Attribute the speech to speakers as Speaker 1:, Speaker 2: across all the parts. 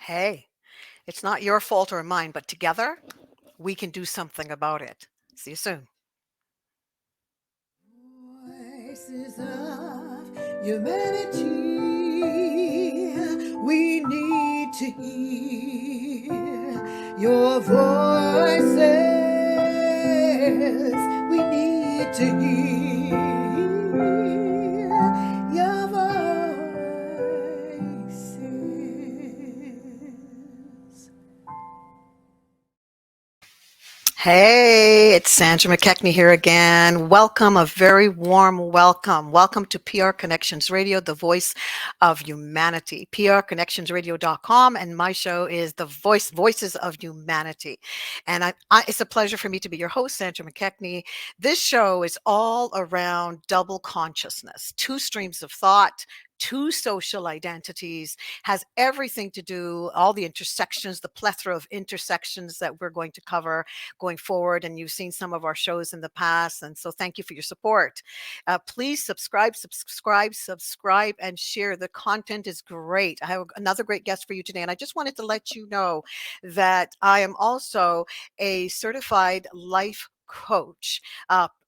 Speaker 1: Hey, it's not your fault or mine, but together we can do something about it. See you soon.
Speaker 2: Voices of humanity, we need to hear your voices. We need to hear your voices.
Speaker 1: Hey, it's Sandra McKechnie here again. Welcome, a very warm welcome. Welcome to PR Connections Radio, the voice of humanity. prconnectionsradio.com, and my show is the Voices of Humanity. And it's a pleasure for me to be your host, Sandra McKechnie. This show is all around double consciousness, two streams of thought, two social identities, has everything to do, all the intersections, the plethora of intersections that we're going to cover going forward. And you've seen some of our shows in the past. And so thank you for your support. Please subscribe, and share. The content is great. I have another great guest for you today. And I just wanted to let you know that I am also a certified life coach.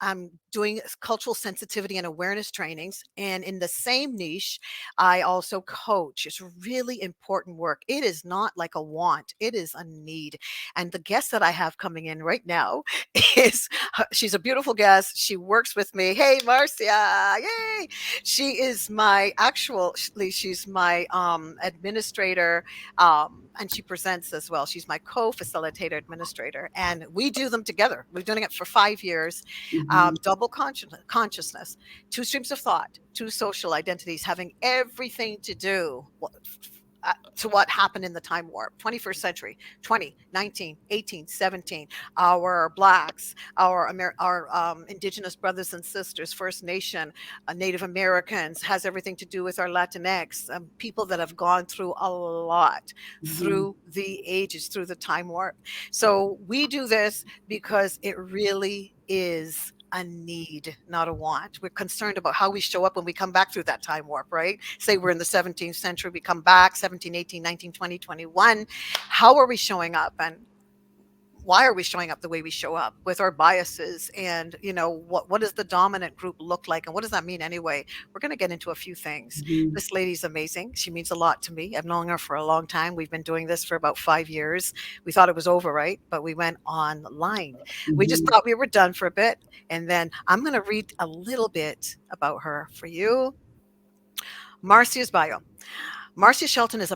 Speaker 1: I'm doing cultural sensitivity and awareness trainings. And in the same niche, I also coach. It's really important work. It is not like a want, it is a need. And the guest that I have coming in right now she's a beautiful guest. She works with me. Hey, Marcia. Yay. She's my administrator. And she presents as well. She's my co-facilitator administrator. And we do them together. We've been doing it for 5 years. Double consciousness, two streams of thought, two social identities having everything to do to what happened in the time warp, 21st century, 20, 19, 18, 17, our Blacks, our Indigenous brothers and sisters, First Nation, Native Americans, has everything to do with our Latinx, people that have gone through a lot through the ages, through the time warp. So we do this because it really is a need, not a want. We're concerned about how we show up when we come back through that time warp, right? Say we're in the 17th century, we come back 17, 18, 19, 20, 21. How are we showing up? And why are we showing up the way we show up with our biases? And what does the dominant group look like, and what does that mean anyway? We're going to get into a few things. This lady's amazing. She means a lot to me. I've known her for a long time. We've been doing this for about 5 years. We thought it was over, right? But we went online. We just thought we were done for a bit, and then I'm going to read a little bit about her for you. Marcia's bio. Marcia Shelton is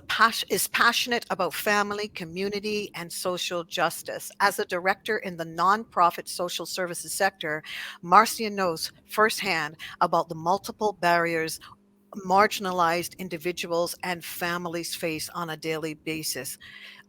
Speaker 1: passionate about family, community, and social justice. As a director in the nonprofit social services sector, Marcia knows firsthand about the multiple barriers marginalized individuals and families face on a daily basis.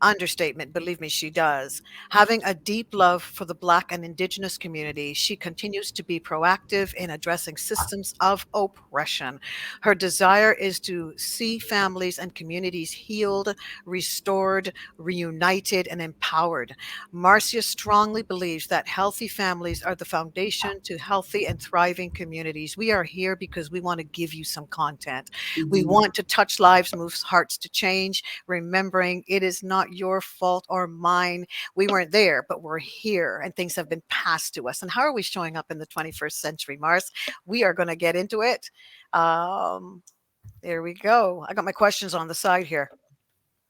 Speaker 1: Understatement, believe me, she does. Having a deep love for the Black and Indigenous community, she continues to be proactive in addressing systems of oppression. Her desire is to see families and communities healed, restored, reunited, and empowered. Marcia strongly believes that healthy families are the foundation to healthy and thriving communities. We are here because we want to give you some content. We want to touch lives, move hearts to change, remembering it is not your fault or mine. We weren't there, but we're here, and things have been passed to us. And how are we showing up in the 21st century, Mars? We are going to get into it. There we go. I got my questions on the side here.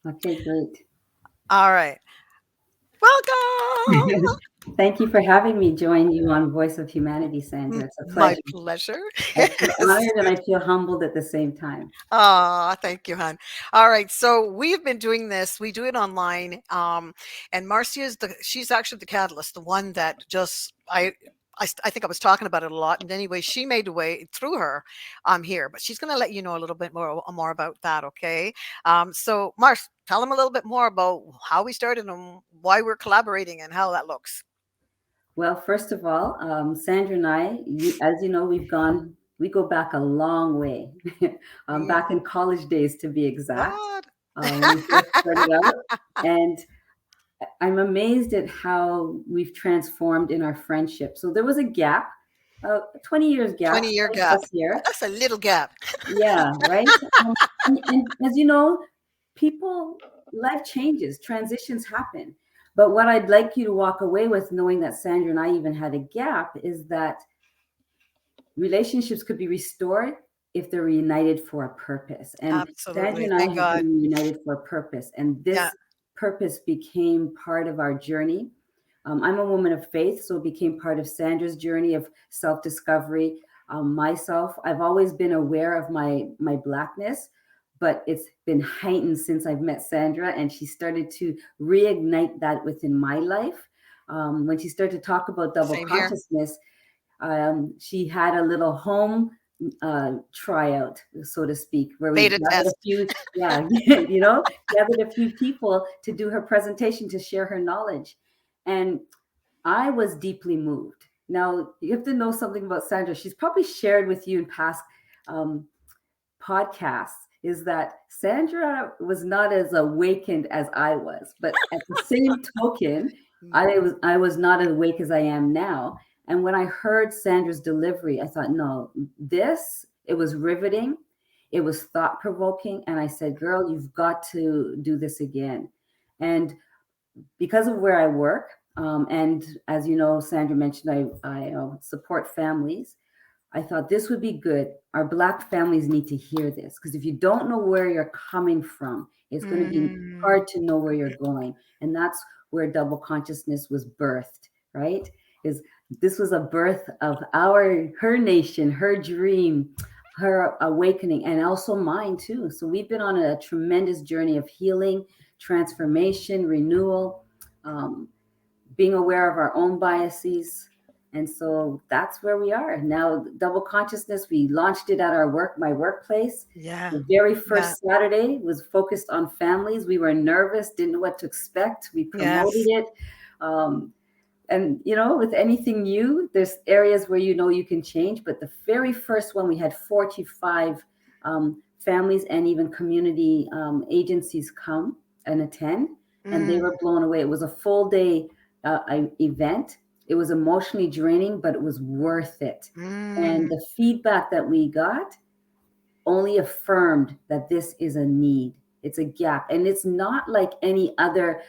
Speaker 3: Okay, great.
Speaker 1: All right. Welcome.
Speaker 3: Thank you for having me join you on Voice of Humanity, Sandra. It's a pleasure.
Speaker 1: My pleasure.
Speaker 3: I feel honored and I feel humbled at the same time.
Speaker 1: Thank you, hon. All right, so we've been doing this. We do it online, and Marcia's she's actually the catalyst, the one that just I think I was talking about it a lot. And anyway, she made a way through her. I'm here, but she's going to let you know a little bit more about that. Okay. So Marcia, tell them a little bit more about how we started and why we're collaborating and how that looks.
Speaker 3: Well, first of all, Sandra and I, as you know, we go back a long way, back in college days to be exact. We first started out, and I'm amazed at how we've transformed in our friendship. So there was a gap, 20 years gap.
Speaker 1: 20-year gap. That's a little gap.
Speaker 3: Yeah, right. And as you know, people life changes, transitions happen. But what I'd like you to walk away with, knowing that Sandra and I even had a gap, is that relationships could be restored if they're united for a purpose. And Sandra
Speaker 1: Absolutely.
Speaker 3: and I
Speaker 1: Thank
Speaker 3: have
Speaker 1: God.
Speaker 3: been united for a purpose. And
Speaker 1: Yeah.
Speaker 3: this purpose became part of our journey. I'm a woman of faith, so it became part of Sandra's journey of self-discovery. Myself, I've always been aware of my Blackness, but it's been heightened since I've met Sandra, and she started to reignite that within my life. When she started to talk about double
Speaker 1: Same here.
Speaker 3: consciousness, she had a little home tryout, so to speak, where we
Speaker 1: Beta
Speaker 3: gathered a
Speaker 1: test.
Speaker 3: few, yeah, gathered a few people to do her presentation, to share her knowledge. And I was deeply moved. Now, you have to know something about Sandra. She's probably shared with you in past um, podcasts, is that Sandra was not as awakened as I was. But at the same token, I was not as awake as I am now. And when I heard Sandra's delivery, I thought, no, it was riveting. It was thought provoking. And I said, girl, you've got to do this again. And because of where I work, and as you know, Sandra mentioned, I support families. I thought this would be good. Our Black families need to hear this, because if you don't know where you're coming from, it's going to be hard to know where you're going. And that's where double consciousness was birthed, right? Is this was a birth of her nation, her dream, her awakening, and also mine too. So we've been on a tremendous journey of healing, transformation, renewal, being aware of our own biases. And so that's where we are now. Double Consciousness, we launched it at my workplace.
Speaker 1: Yeah.
Speaker 3: The very first Saturday was focused on families. We were nervous, didn't know what to expect. We promoted it. And with anything new, there's areas where you can change. But the very first one, we had 45 families and even community agencies come and attend, and they were blown away. It was a full day event. It was emotionally draining, but it was worth it. And the feedback that we got only affirmed that this is a need. It's a gap. And it's not like any other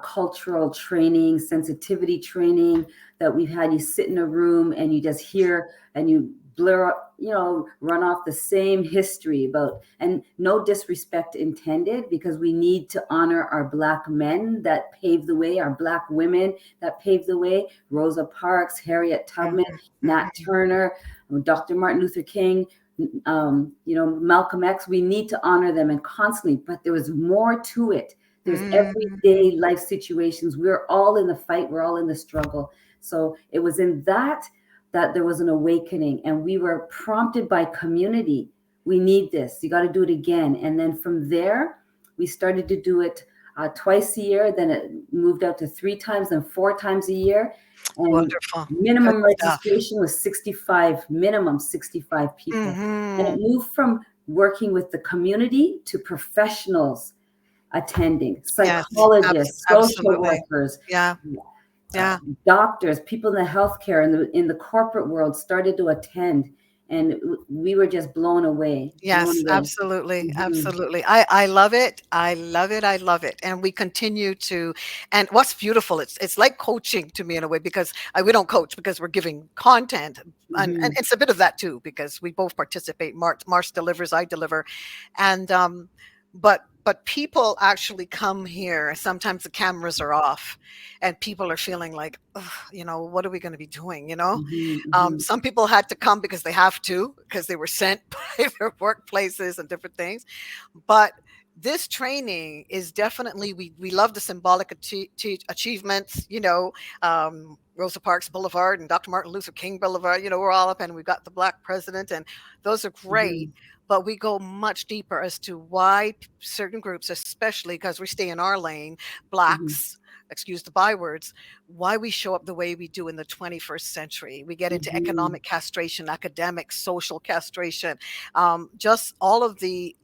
Speaker 3: cultural training, sensitivity training that we've had. You sit in a room and you just hear and you run off the same history about, and no disrespect intended, because we need to honor our Black men that paved the way, our Black women that paved the way, Rosa Parks, Harriet Tubman, Nat Turner, Dr. Martin Luther King, Malcolm X. We need to honor them, and constantly, but there was more to it. There's everyday life situations. We're all in the fight. We're all in the struggle. So it was in that there was an awakening, and we were prompted by community. We need this. You got to do it again. And then from there, we started to do it twice a year. Then it moved out to 3 times, then 4 times a year. And
Speaker 1: wonderful.
Speaker 3: Minimum registration was 65, minimum 65 people. And it moved from working with the community to professionals attending, psychologists, social workers, doctors, people in the healthcare and in the corporate world started to attend, and we were just blown away.
Speaker 1: Absolutely. Absolutely. I love it. I love it. I love it. And we continue to, and what's beautiful, it's like coaching to me in a way, because we don't coach because we're giving content, and it's a bit of that too, because we both participate. Marcia delivers, I deliver. And, but people actually come here. Sometimes the cameras are off and people are feeling like, what are we going to be doing? Some people had to come because they have to, because they were sent by their workplaces and different things. But this training is definitely, we love the symbolic achievements, Rosa Parks Boulevard and Dr. Martin Luther King Boulevard, we're all up, and we've got the Black president, and those are great. But we go much deeper as to why certain groups, especially because we stay in our lane, Blacks, excuse the bywords, why we show up the way we do in the 21st century. We get into economic castration, academic, social castration, just all of the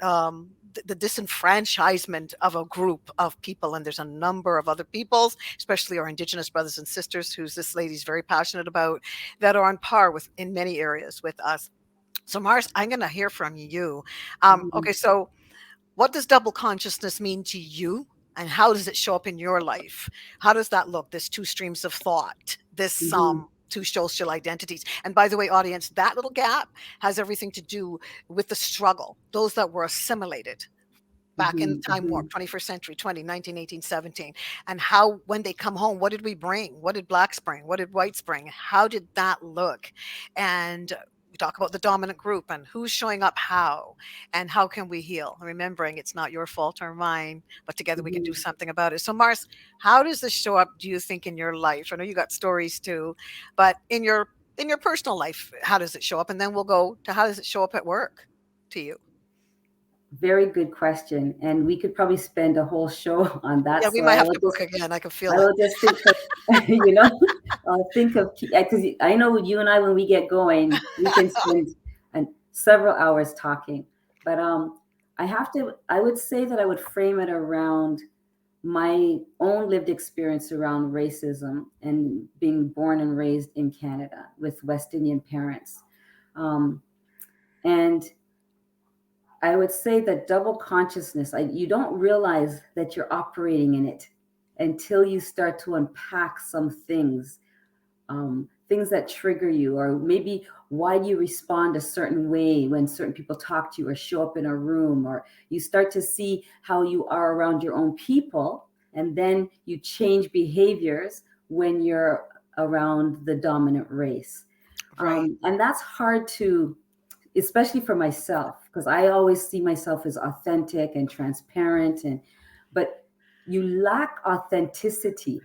Speaker 1: disenfranchisement of a group of people. And there's a number of other peoples, especially our Indigenous brothers and sisters, who this lady's very passionate about, that are on par with, in many areas, with us. So Mars, I'm going to hear from you. Okay, so what does double consciousness mean to you? And how does it show up in your life? How does that look? This two streams of thought, this
Speaker 3: Mhm.
Speaker 1: two social identities. And by the way, audience, that little gap has everything to do with the struggle, those that were assimilated back in the
Speaker 3: Mhm.
Speaker 1: time warp,
Speaker 3: Mhm.
Speaker 1: 21st century, 20, 19, 18, 17, and how when they come home, what did we bring? What did blacks bring? What did whites bring? How did that look? And we talk about the dominant group and who's showing up how, and how can we heal? Remembering it's not your fault or mine, but together we can do
Speaker 3: Mhm.
Speaker 1: something about it. So Mars, how does this show up, do you think, in your life? I know you got stories too, but in your personal life, how does it show up? And then we'll go to how does it show up at work to you?
Speaker 3: Very good question, and we could probably spend a whole show on that.
Speaker 1: Yeah, we
Speaker 3: So
Speaker 1: might have to book again. I can
Speaker 3: I
Speaker 1: feel it.
Speaker 3: will just think of, you know, think of because I know you and I, when we get going, we can spend several hours talking. But I would say that I would frame it around my own lived experience around racism and being born and raised in Canada with West Indian parents. Um, and I would say that double consciousness, you don't realize that you're operating in it until you start to unpack some things, things that trigger you, or maybe why do you respond a certain way when certain people talk to you or show up in a room, or you start to see how you are around your own people, and then you change behaviors when you're around the dominant race.
Speaker 1: Right.
Speaker 3: And that's hard to, especially for myself, because I always see myself as authentic and transparent, but you lack authenticity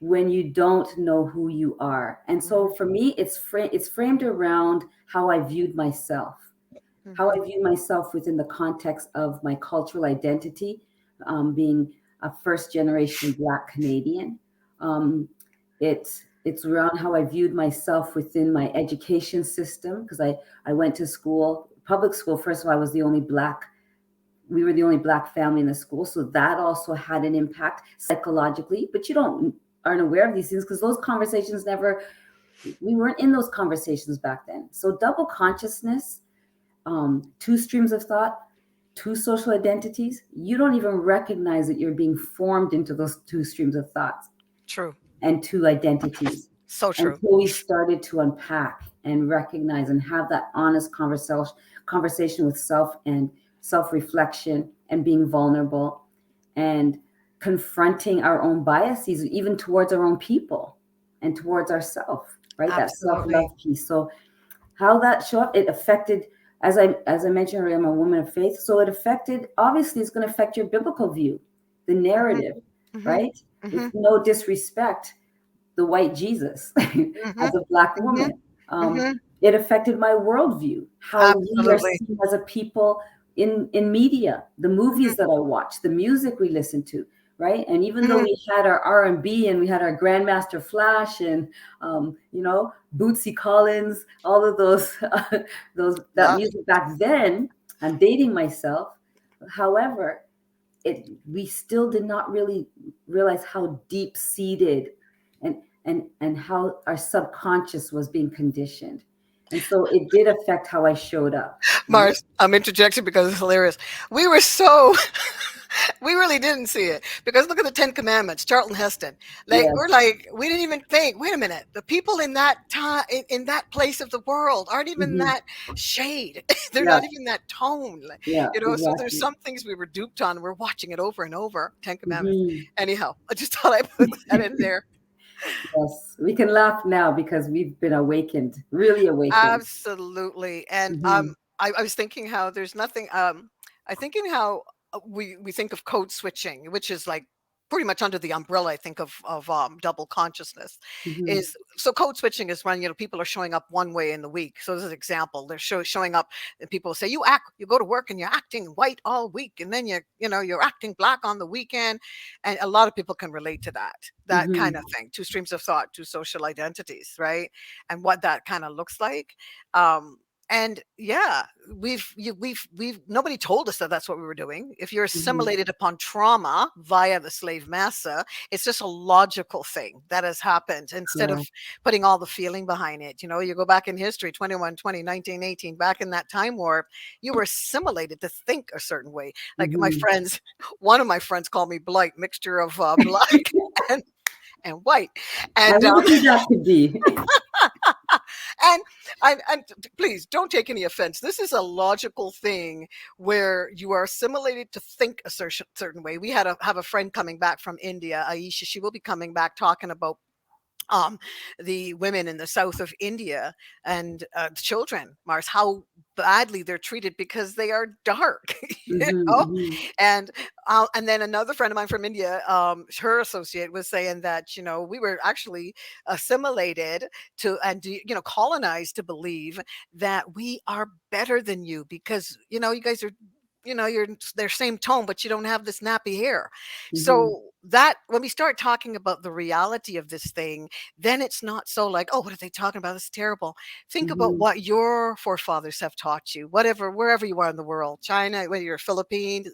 Speaker 3: when you don't know who you are. And so
Speaker 1: Mhm,
Speaker 3: for me, it's framed around how I viewed myself, how
Speaker 1: mhm.
Speaker 3: I view myself within the context of my cultural identity, being a first generation Black Canadian. Um, it's around how I viewed myself within my education system, because I went to school, public school. First of all, I was the only Black. We were the only Black family in the school, so that also had an impact psychologically. But you don't aren't aware of these things because those conversations never. We weren't in those conversations back then. So double consciousness, two streams of thought, two social identities, you don't even recognize that you're being formed into those two streams of thoughts
Speaker 1: True.
Speaker 3: and two identities
Speaker 1: So true.
Speaker 3: until we started to unpack and recognize and have that honest conversation with self and self-reflection and being vulnerable and confronting our own biases even towards our own people and towards ourselves, right? That self-love
Speaker 1: Absolutely.
Speaker 3: piece. So how that show up, it affected, as I mentioned earlier, I'm a woman of faith, so it affected, obviously it's going to affect your biblical view, the
Speaker 1: Mhm,
Speaker 3: narrative,
Speaker 1: mhm,
Speaker 3: right? With
Speaker 1: mhm,
Speaker 3: no disrespect, the white Jesus
Speaker 1: mhm,
Speaker 3: as a Black
Speaker 1: mhm,
Speaker 3: woman.
Speaker 1: mhm.
Speaker 3: It affected my worldview, how we are
Speaker 1: Absolutely.
Speaker 3: seen as a people in media, the
Speaker 1: Mhm,
Speaker 3: movies that I watch, the music we listen to, right? And even though
Speaker 1: mhm.
Speaker 3: we had our R&B and we had our Grandmaster Flash and Bootsy Collins, all of those that
Speaker 1: Yeah,
Speaker 3: music back then, I'm dating myself. However, we still did not really realize how deep seated and how our subconscious was being conditioned, and so it did affect how I showed up, right?
Speaker 1: Mars, I'm interjecting because it's hilarious. We were so we really didn't see it because look at the Ten Commandments, Charlton Heston. Like we're
Speaker 3: Yes.
Speaker 1: like we didn't even think. Wait a minute, the people in that time in that place of the world aren't even
Speaker 3: Hmm.
Speaker 1: that shade. They're
Speaker 3: Yeah.
Speaker 1: not even that tone. Like,
Speaker 3: Yeah.
Speaker 1: so there's
Speaker 3: Exactly.
Speaker 1: some things we were duped on. We're watching it over and over. Ten Commandments.
Speaker 3: Hmm.
Speaker 1: Anyhow, I just thought I put that in there.
Speaker 3: Yes, we can laugh now because we've been awakened, really awakened.
Speaker 1: Absolutely. And
Speaker 3: Hmm.
Speaker 1: I was thinking how there's nothing I thinking how we think of code switching, which is like pretty much under the umbrella, I think, of double consciousness.
Speaker 3: Hmm.
Speaker 1: Is so code switching is when people are showing up one way in the week. So this is an example. They're showing up and people say you go to work and you're acting white all week and then you're acting black on the weekend. And a lot of people can relate to that kind of
Speaker 3: Hmm.
Speaker 1: thing. Two streams of thought, two social identities, right? And what that kind of looks like. Um, And yeah, we've nobody told us that that's what we were doing. If you're assimilated upon trauma via the slave massa, it's just a logical thing that has happened instead of
Speaker 3: Correct.
Speaker 1: putting all the feeling behind it. You know, you go back in history, 21, 20, 19, 18, back in that time warp, you were assimilated to think a certain way. Like my
Speaker 3: Mhm.
Speaker 1: friends, one of my friends called me blight, mixture of black and and white.
Speaker 3: I
Speaker 1: And
Speaker 3: wonder who that could be.
Speaker 1: and please don't take any offense. This is a logical thing where you are assimilated to think a certain way. We have a friend coming back from India, Aisha. She will be coming back talking about um, the women in the south of India and children, Mars, how badly they're treated because they are dark, you
Speaker 3: Mhm,
Speaker 1: know?
Speaker 3: mhm,
Speaker 1: And then another friend of mine from India, her associate was saying that, you know, we were actually assimilated to and, you know, colonized to believe that we are better than you because, you know, you guys are, you know, you're their same tone, but you don't have this nappy hair.
Speaker 3: mhm,
Speaker 1: So that when we start talking about the reality of this thing, then it's not so like, oh, what are they talking about? This is terrible. Think about
Speaker 3: mhm,
Speaker 1: what your forefathers have taught you, whatever, wherever you are in the world, China, whether you're Philippines,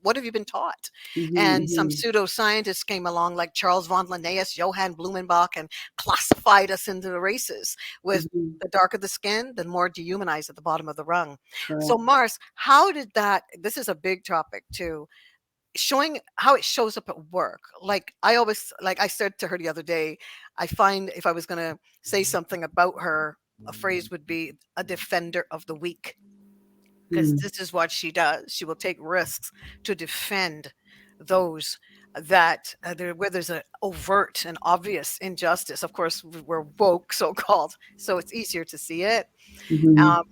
Speaker 1: what have you been taught?
Speaker 3: mhm,
Speaker 1: And some
Speaker 3: mhm,
Speaker 1: pseudoscientists came along like Charles von Linnaeus, Johann Blumenbach, and classified us into the races with
Speaker 3: mhm.
Speaker 1: the darker the skin, the more dehumanized at the bottom of the rung. So,
Speaker 3: Correct.
Speaker 1: Mars, how did that? This is a big topic too. Showing how it shows up at work. Like I always, like I said to her the other day, I find if I was going to say something about her, a phrase would be a defender of the weak, because
Speaker 3: Mm,
Speaker 1: this is what she does. She will take risks to defend those that where there's an overt and obvious injustice. Of course, we're woke, so called, so it's easier to see it.
Speaker 3: mhm.
Speaker 1: Um,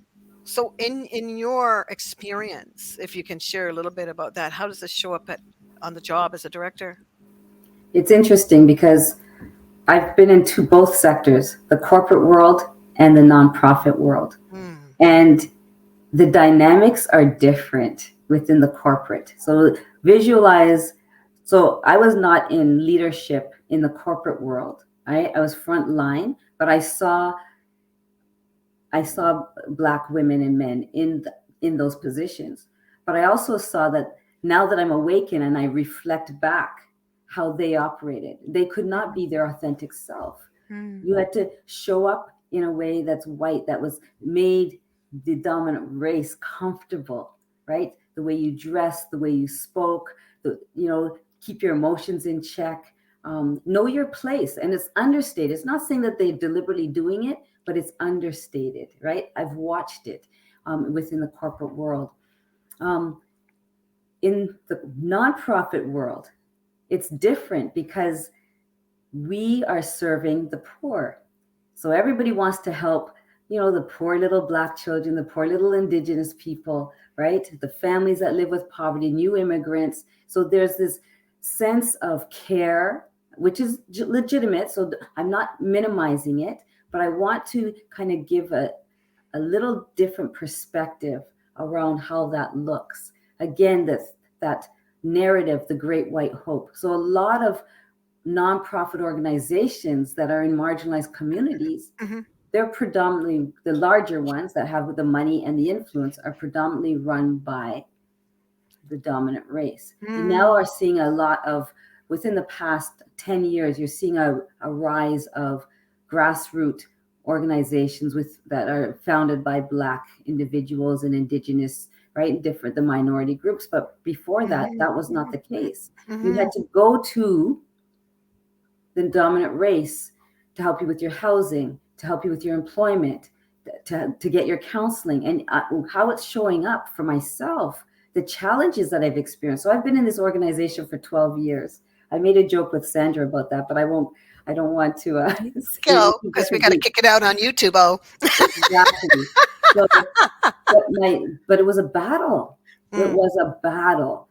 Speaker 1: so in your experience, if you can share a little bit about that, how does this show up at on the job as a director?
Speaker 3: It's interesting because I've been into both sectors, the corporate world and the nonprofit world.
Speaker 1: Mm,
Speaker 3: And the dynamics are different within the corporate. So visualize, so I was not in leadership in the corporate world. I was front line, but I saw Black women and men in those positions. But I also saw that now that I'm awakened and I reflect back how they operated, they could not be their authentic self.
Speaker 1: mm,
Speaker 3: You had to show up in a way that's white, that was made the dominant race comfortable, right? The way you dress, the way you spoke, keep your emotions in check, know your place. And it's understated. It's not saying that they're deliberately doing it, but it's understated, right? I've watched it within the corporate world. Um, in the nonprofit world, it's different because we are serving the poor. So everybody wants to help, the poor little Black children, the poor little Indigenous people, right? The families that live with poverty, new immigrants. So there's this sense of care, which is legitimate. So I'm not minimizing it, but I want to kind of give a little different perspective around how that looks. Again, that narrative, the great white hope. So a lot of nonprofit organizations that are in marginalized communities,
Speaker 1: hmm
Speaker 3: they're predominantly, the larger ones that have the money and the influence are predominantly run by the dominant race. You now
Speaker 1: mm,
Speaker 3: are seeing a lot of, within the past 10 years, you're seeing a rise of grassroots organizations that are founded by Black individuals and Indigenous, right? Different, the minority groups. But before that,
Speaker 1: hmm
Speaker 3: that was not the case. You
Speaker 1: hmm
Speaker 3: had to go to the dominant race to help you with your housing, to help you with your employment, to get your counseling, and how it's showing up for myself, the challenges that I've experienced. So I've been in this organization for 12 years. I made a joke with Sandra about that, but I don't want to say
Speaker 1: Go,
Speaker 3: anything
Speaker 1: because we got to
Speaker 3: differently.
Speaker 1: kick it out on YouTube. Oh,
Speaker 3: Exactly. So, but it was a battle. It
Speaker 1: mm,
Speaker 3: was a battle.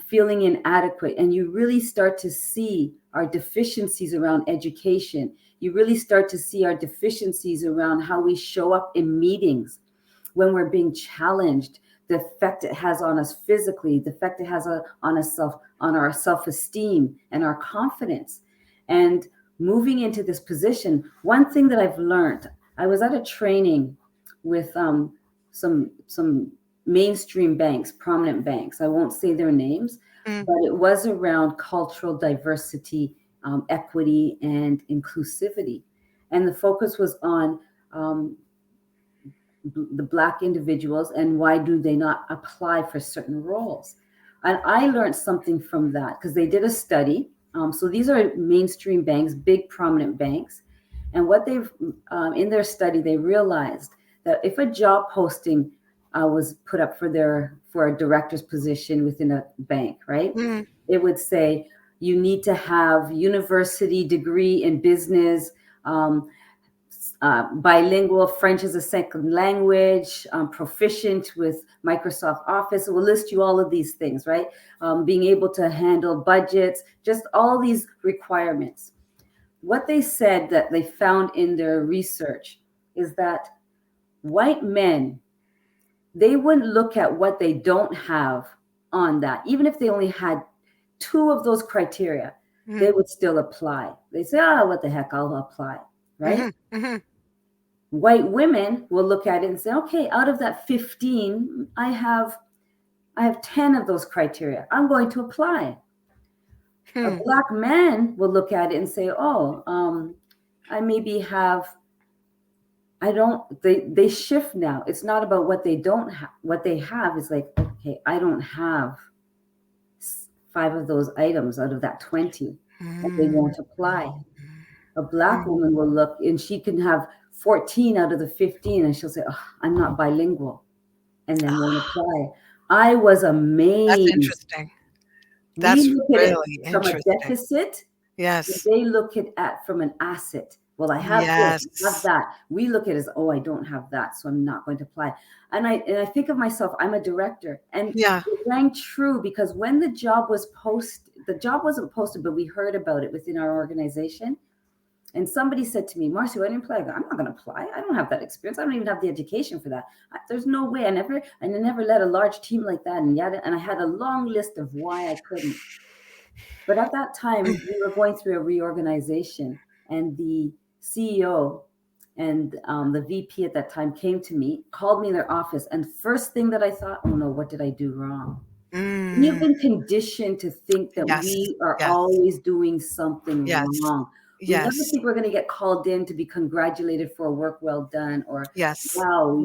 Speaker 3: Feeling inadequate, and you really start to see our deficiencies around education. You really start to see our deficiencies around how we show up in meetings when we're being challenged. The effect it has on us physically, the effect it has on our self-esteem and our confidence. And moving into this position, one thing that I've learned, I was at a training with some mainstream banks, prominent banks. I won't say their names, but it was around cultural diversity, equity, and inclusivity. And the focus was on the Black individuals and why do they not apply for certain roles. And I learned something from that because they did a study. So these are mainstream banks, big prominent banks. And what they've, in their study, they realized that if a job posting was put up for a director's position within a bank, right? It would say you need to have university degree in business, bilingual, French as a second language, proficient with Microsoft Office. It will list you all of these things, right? Being able to handle budgets, just all these requirements. What they said that they found in their research is that white men, they wouldn't look at what they don't have on that. Even if they only had 2 of those criteria, they would still apply. They say, what the heck, I'll apply, right? White women will look at it and say, okay, out of that 15, I have 10 of those criteria. I'm going to apply. A Black man will look at it and say, I maybe have, they shift now. It's not about what they don't have. What they have is like, okay, I don't have 5 of those items out of that 20, and they won't apply. A Black woman will look and she can have 14 out of the 15 and she'll say, I'm not bilingual, and then won't apply. I was amazed.
Speaker 1: That's interesting. That's
Speaker 3: we look at
Speaker 1: really
Speaker 3: it from
Speaker 1: interesting.
Speaker 3: a deficit.
Speaker 1: Yes.
Speaker 3: They look at it from an asset. Well, I have this, I have that. We look at it as, I don't have that, so I'm not going to apply. And I think of myself, I'm a director. And it rang true because when the job was posted, the job wasn't posted, but we heard about it within our organization. And somebody said to me, Marcia, why didn't you apply? I go, I'm not going to apply. I don't have that experience. I don't even have the education for that. There's no way. I never led a large team like that. And I had a long list of why I couldn't. But at that time, we were going through a reorganization, and the CEO and the VP at that time came to me, called me in their office. And first thing that I thought, oh no, what did I do wrong? We've been conditioned to think that we are always doing something wrong. We never think we're going to get called in to be congratulated for work well done, or wow,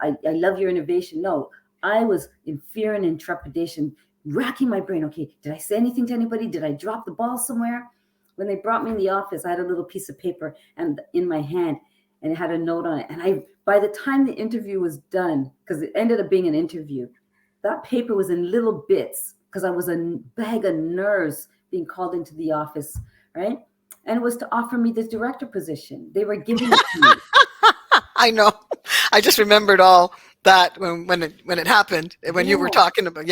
Speaker 3: I love your innovation. No, I was in fear and trepidation, racking my brain. Okay, did I say anything to anybody? Did I drop the ball somewhere? When they brought me in the office, I had a little piece of paper and in my hand, and it had a note on it. And by the time the interview was done, because it ended up being an interview, that paper was in little bits because I was a bag of nerves being called into the office, right? And it was to offer me this director position. They were giving it to me.
Speaker 1: I know. I just remembered all that when it happened, when you were talking about,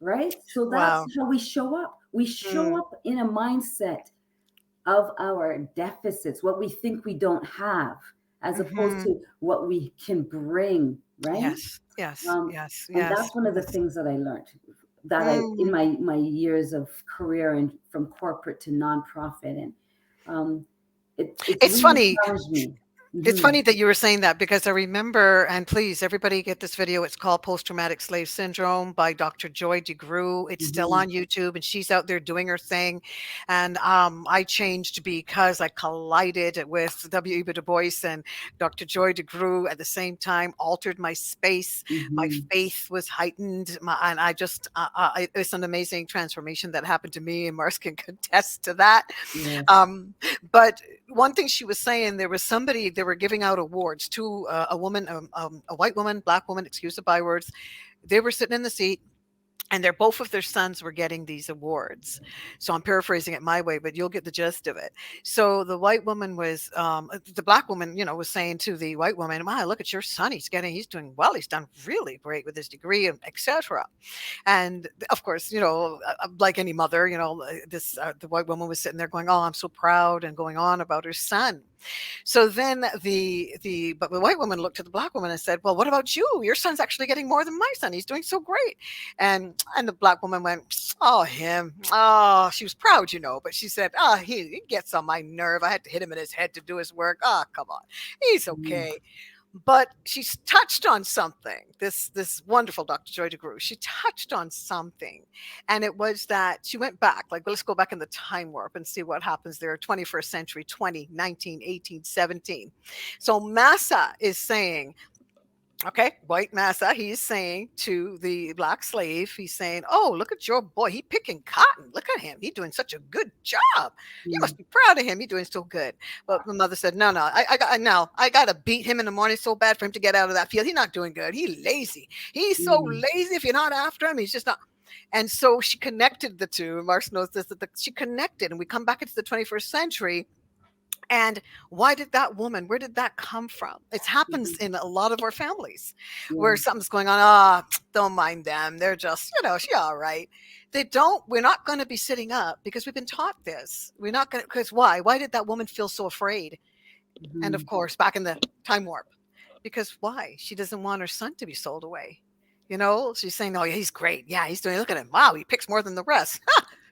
Speaker 3: Right? So that's how we show up. We show up in a mindset of our deficits, what we think we don't have, as opposed to what we can bring, right?
Speaker 1: Yes.
Speaker 3: And that's one of the things that I learned, that in my years of career and from corporate to nonprofit, and it's really
Speaker 1: funny.
Speaker 3: challenged me.
Speaker 1: It's funny that you were saying that, because I remember, and please, everybody get this video. It's called Post-Traumatic Slave Syndrome by Dr. Joy DeGruy. It's still on YouTube, and she's out there doing her thing. And I changed because I collided with W.E.B. Du Bois, and Dr. Joy DeGruy at the same time altered my space. My faith was heightened. And I just, it's an amazing transformation that happened to me, and Mars can contest to that. But one thing she was saying, there was somebody, they were giving out awards to a woman, a white woman, Black woman, excuse the bywords. They were sitting in the seat, and both of their sons were getting these awards. So I'm paraphrasing it my way, but you'll get the gist of it. So the white woman was, the Black woman, was saying to the white woman, wow, look at your son. He's doing well. He's done really great with his degree, etc. And of course, like any mother, the white woman was sitting there going, oh, I'm so proud, and going on about her son. So then but the white woman looked at the Black woman and said, well, what about you? Your son's actually getting more than my son. He's doing so great. And the Black woman went, oh, him. Oh, she was proud, but she said, oh, he gets on my nerve. I had to hit him in his head to do his work. Oh, come on. He's okay. But she's touched on something. This wonderful Dr. Joy DeGruy, she touched on something, and it was that she went back. Like, well, let's go back in the time warp and see what happens there. 21st century, 20, 19, 18, 17. So Massa is saying, okay, white massa, he's saying to the black slave, he's saying, oh, look at your boy. He picking cotton. Look at him. He doing such a good job. You must be proud of him. He doing so good. But my mother said, no, I got to beat him in the morning so bad for him to get out of that field. He's not doing good. He's lazy. He's so lazy. If you're not after him, he's just not. And so she connected the two. Marcia knows this, that she connected. And we come back into the 21st century. And where did that come from? It happens in a lot of our families where something's going on. Don't mind them. They're just, she all right. We're not going to be sitting up because we've been taught this. We're not going to, because why? Why did that woman feel so afraid? And of course, back in the time warp, because why? She doesn't want her son to be sold away. She's saying, oh, yeah, he's great. Yeah, he's doing, look at him. Wow, he picks more than the rest.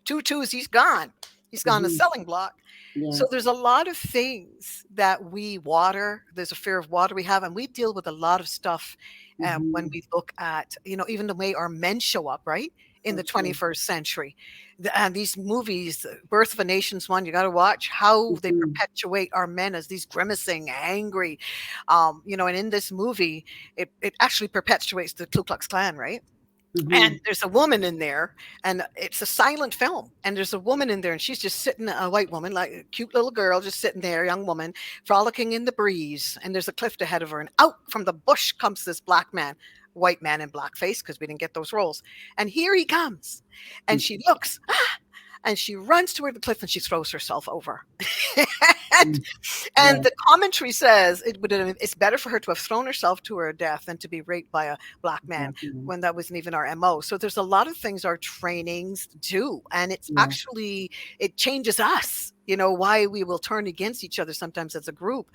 Speaker 1: 2 twos, he's gone. He's gone the selling block.
Speaker 3: Yes.
Speaker 1: So there's a lot of things that we water. There's a fear of water we have, and we deal with a lot of stuff when we look at, even the way our men show up, right? In the 21st century. And these movies, Birth of a Nation's one, you got to watch how they perpetuate our men as these grimacing, angry, and in this movie, it actually perpetuates the Ku Klux Klan, right? And there's a woman in there, and it's a silent film. And there's a woman in there, and she's just sitting, a white woman, like a cute little girl, just sitting there, young woman, frolicking in the breeze. And there's a cliff ahead of her, and out from the bush comes this black man, white man in blackface, because we didn't get those roles. And here he comes, and she looks, and she runs toward the cliff, and she throws herself over. And the commentary says it's better for her to have thrown herself to her death than to be raped by a black man when that wasn't even our MO. So there's a lot of things our trainings do. And it's actually, it changes us, why we will turn against each other sometimes as a group.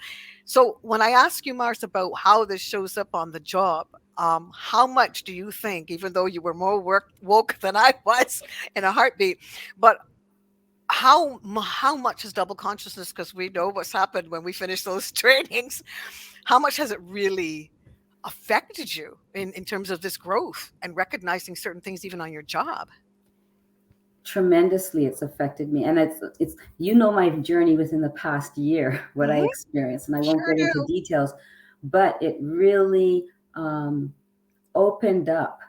Speaker 1: So when I ask you, Marcia, about how this shows up on the job, how much do you think, even though you were more woke than I was in a heartbeat, but how much is double consciousness, because we know what's happened when we finish those trainings, how much has it really affected you in terms of this growth and recognizing certain things even on your job?
Speaker 3: Tremendously, it's affected me. And it's my journey within the past year, what I experienced, and I won't get into details, but it really opened up.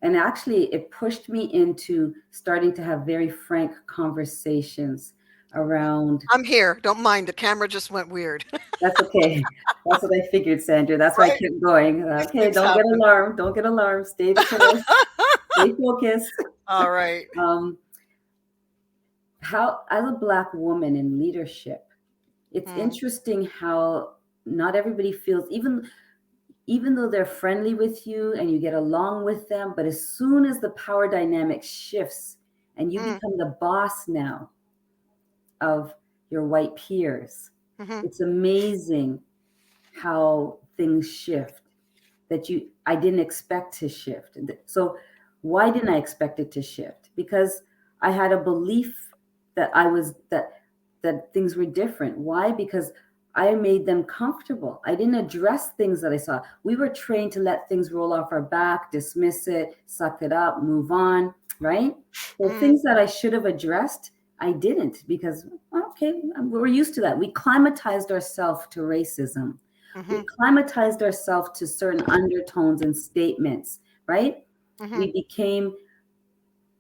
Speaker 3: And actually, it pushed me into starting to have very frank conversations around.
Speaker 1: I'm here. Don't mind. The camera just went weird.
Speaker 3: That's okay. That's what I figured, Sandra. That's why I kept going. Okay, don't get alarmed. Don't get alarmed. Stay focused. Stay focused.
Speaker 1: All right.
Speaker 3: How, as a Black woman in leadership, it's interesting how not everybody feels, even though they're friendly with you and you get along with them, but as soon as the power dynamic shifts and you become the boss now of your white peers, it's amazing how things shift that I didn't expect to shift. So why didn't I expect it to shift? Because I had a belief that that things were different. Why? Because I made them comfortable. I didn't address things that I saw. We were trained to let things roll off our back, dismiss it, suck it up, move on, right? So things that I should have addressed, I didn't, because, okay, we're used to that. We climatized ourselves to racism. We climatized ourselves to certain undertones and statements, right? We became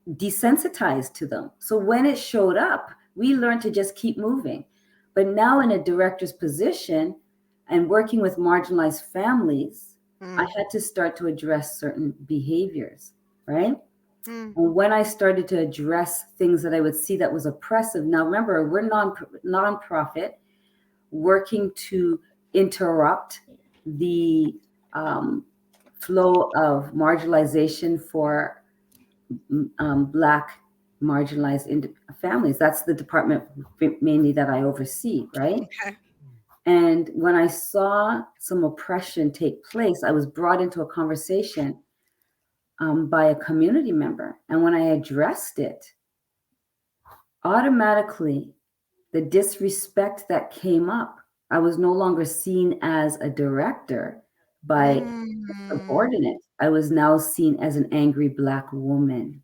Speaker 3: desensitized to them. So when it showed up, we learned to just keep moving. But now in a director's position and working with marginalized families, I had to start to address certain behaviors, right? And when I started to address things that I would see that was oppressive, now remember, we're nonprofit working to interrupt the flow of marginalization for Black marginalized families. That's the department mainly that I oversee, right?
Speaker 1: Okay.
Speaker 3: And when I saw some oppression take place, I was brought into a conversation by a community member. And when I addressed it, automatically the disrespect that came up I was no longer seen as a director by a
Speaker 1: Mm.
Speaker 3: subordinate. I was now seen as an angry Black woman,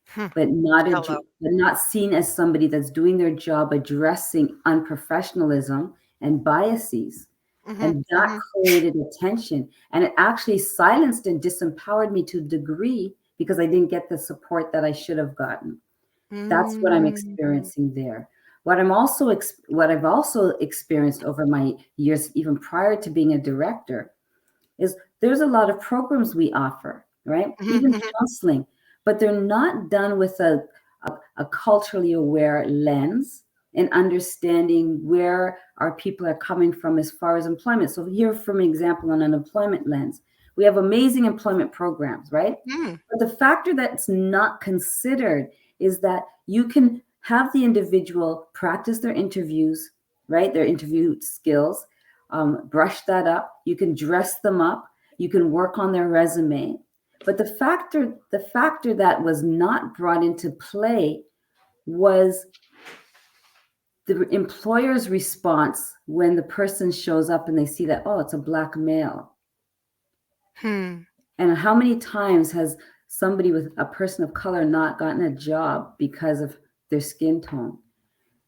Speaker 1: Hmm.
Speaker 3: but
Speaker 1: Hello.
Speaker 3: not seen as somebody that's doing their job addressing unprofessionalism and biases.
Speaker 1: Mhm,
Speaker 3: And that
Speaker 1: mhm,
Speaker 3: created a tension. And it actually silenced and disempowered me to a degree because I didn't get the support that I should have gotten. That's what I'm
Speaker 1: mm,
Speaker 3: experiencing there. What I've also experienced over my years, even prior to being a director, is there's a lot of programs we offer, right?
Speaker 1: mhm,
Speaker 3: Even
Speaker 1: mhm,
Speaker 3: counseling, but they're not done with a culturally aware lens and understanding where our people are coming from as far as employment. So here, for example, on an employment lens, we have amazing employment programs, right?
Speaker 1: mm,
Speaker 3: But the factor that's not considered is that you can have the individual practice their interviews, right? Their interview skills, brush that up. You can dress them up. You can work on their resume. But the factor that was not brought into play was the employer's response when the person shows up and they see that, oh, it's a Black male.
Speaker 1: hmm.
Speaker 3: And how many times has somebody with a person of color not gotten a job because of their skin tone?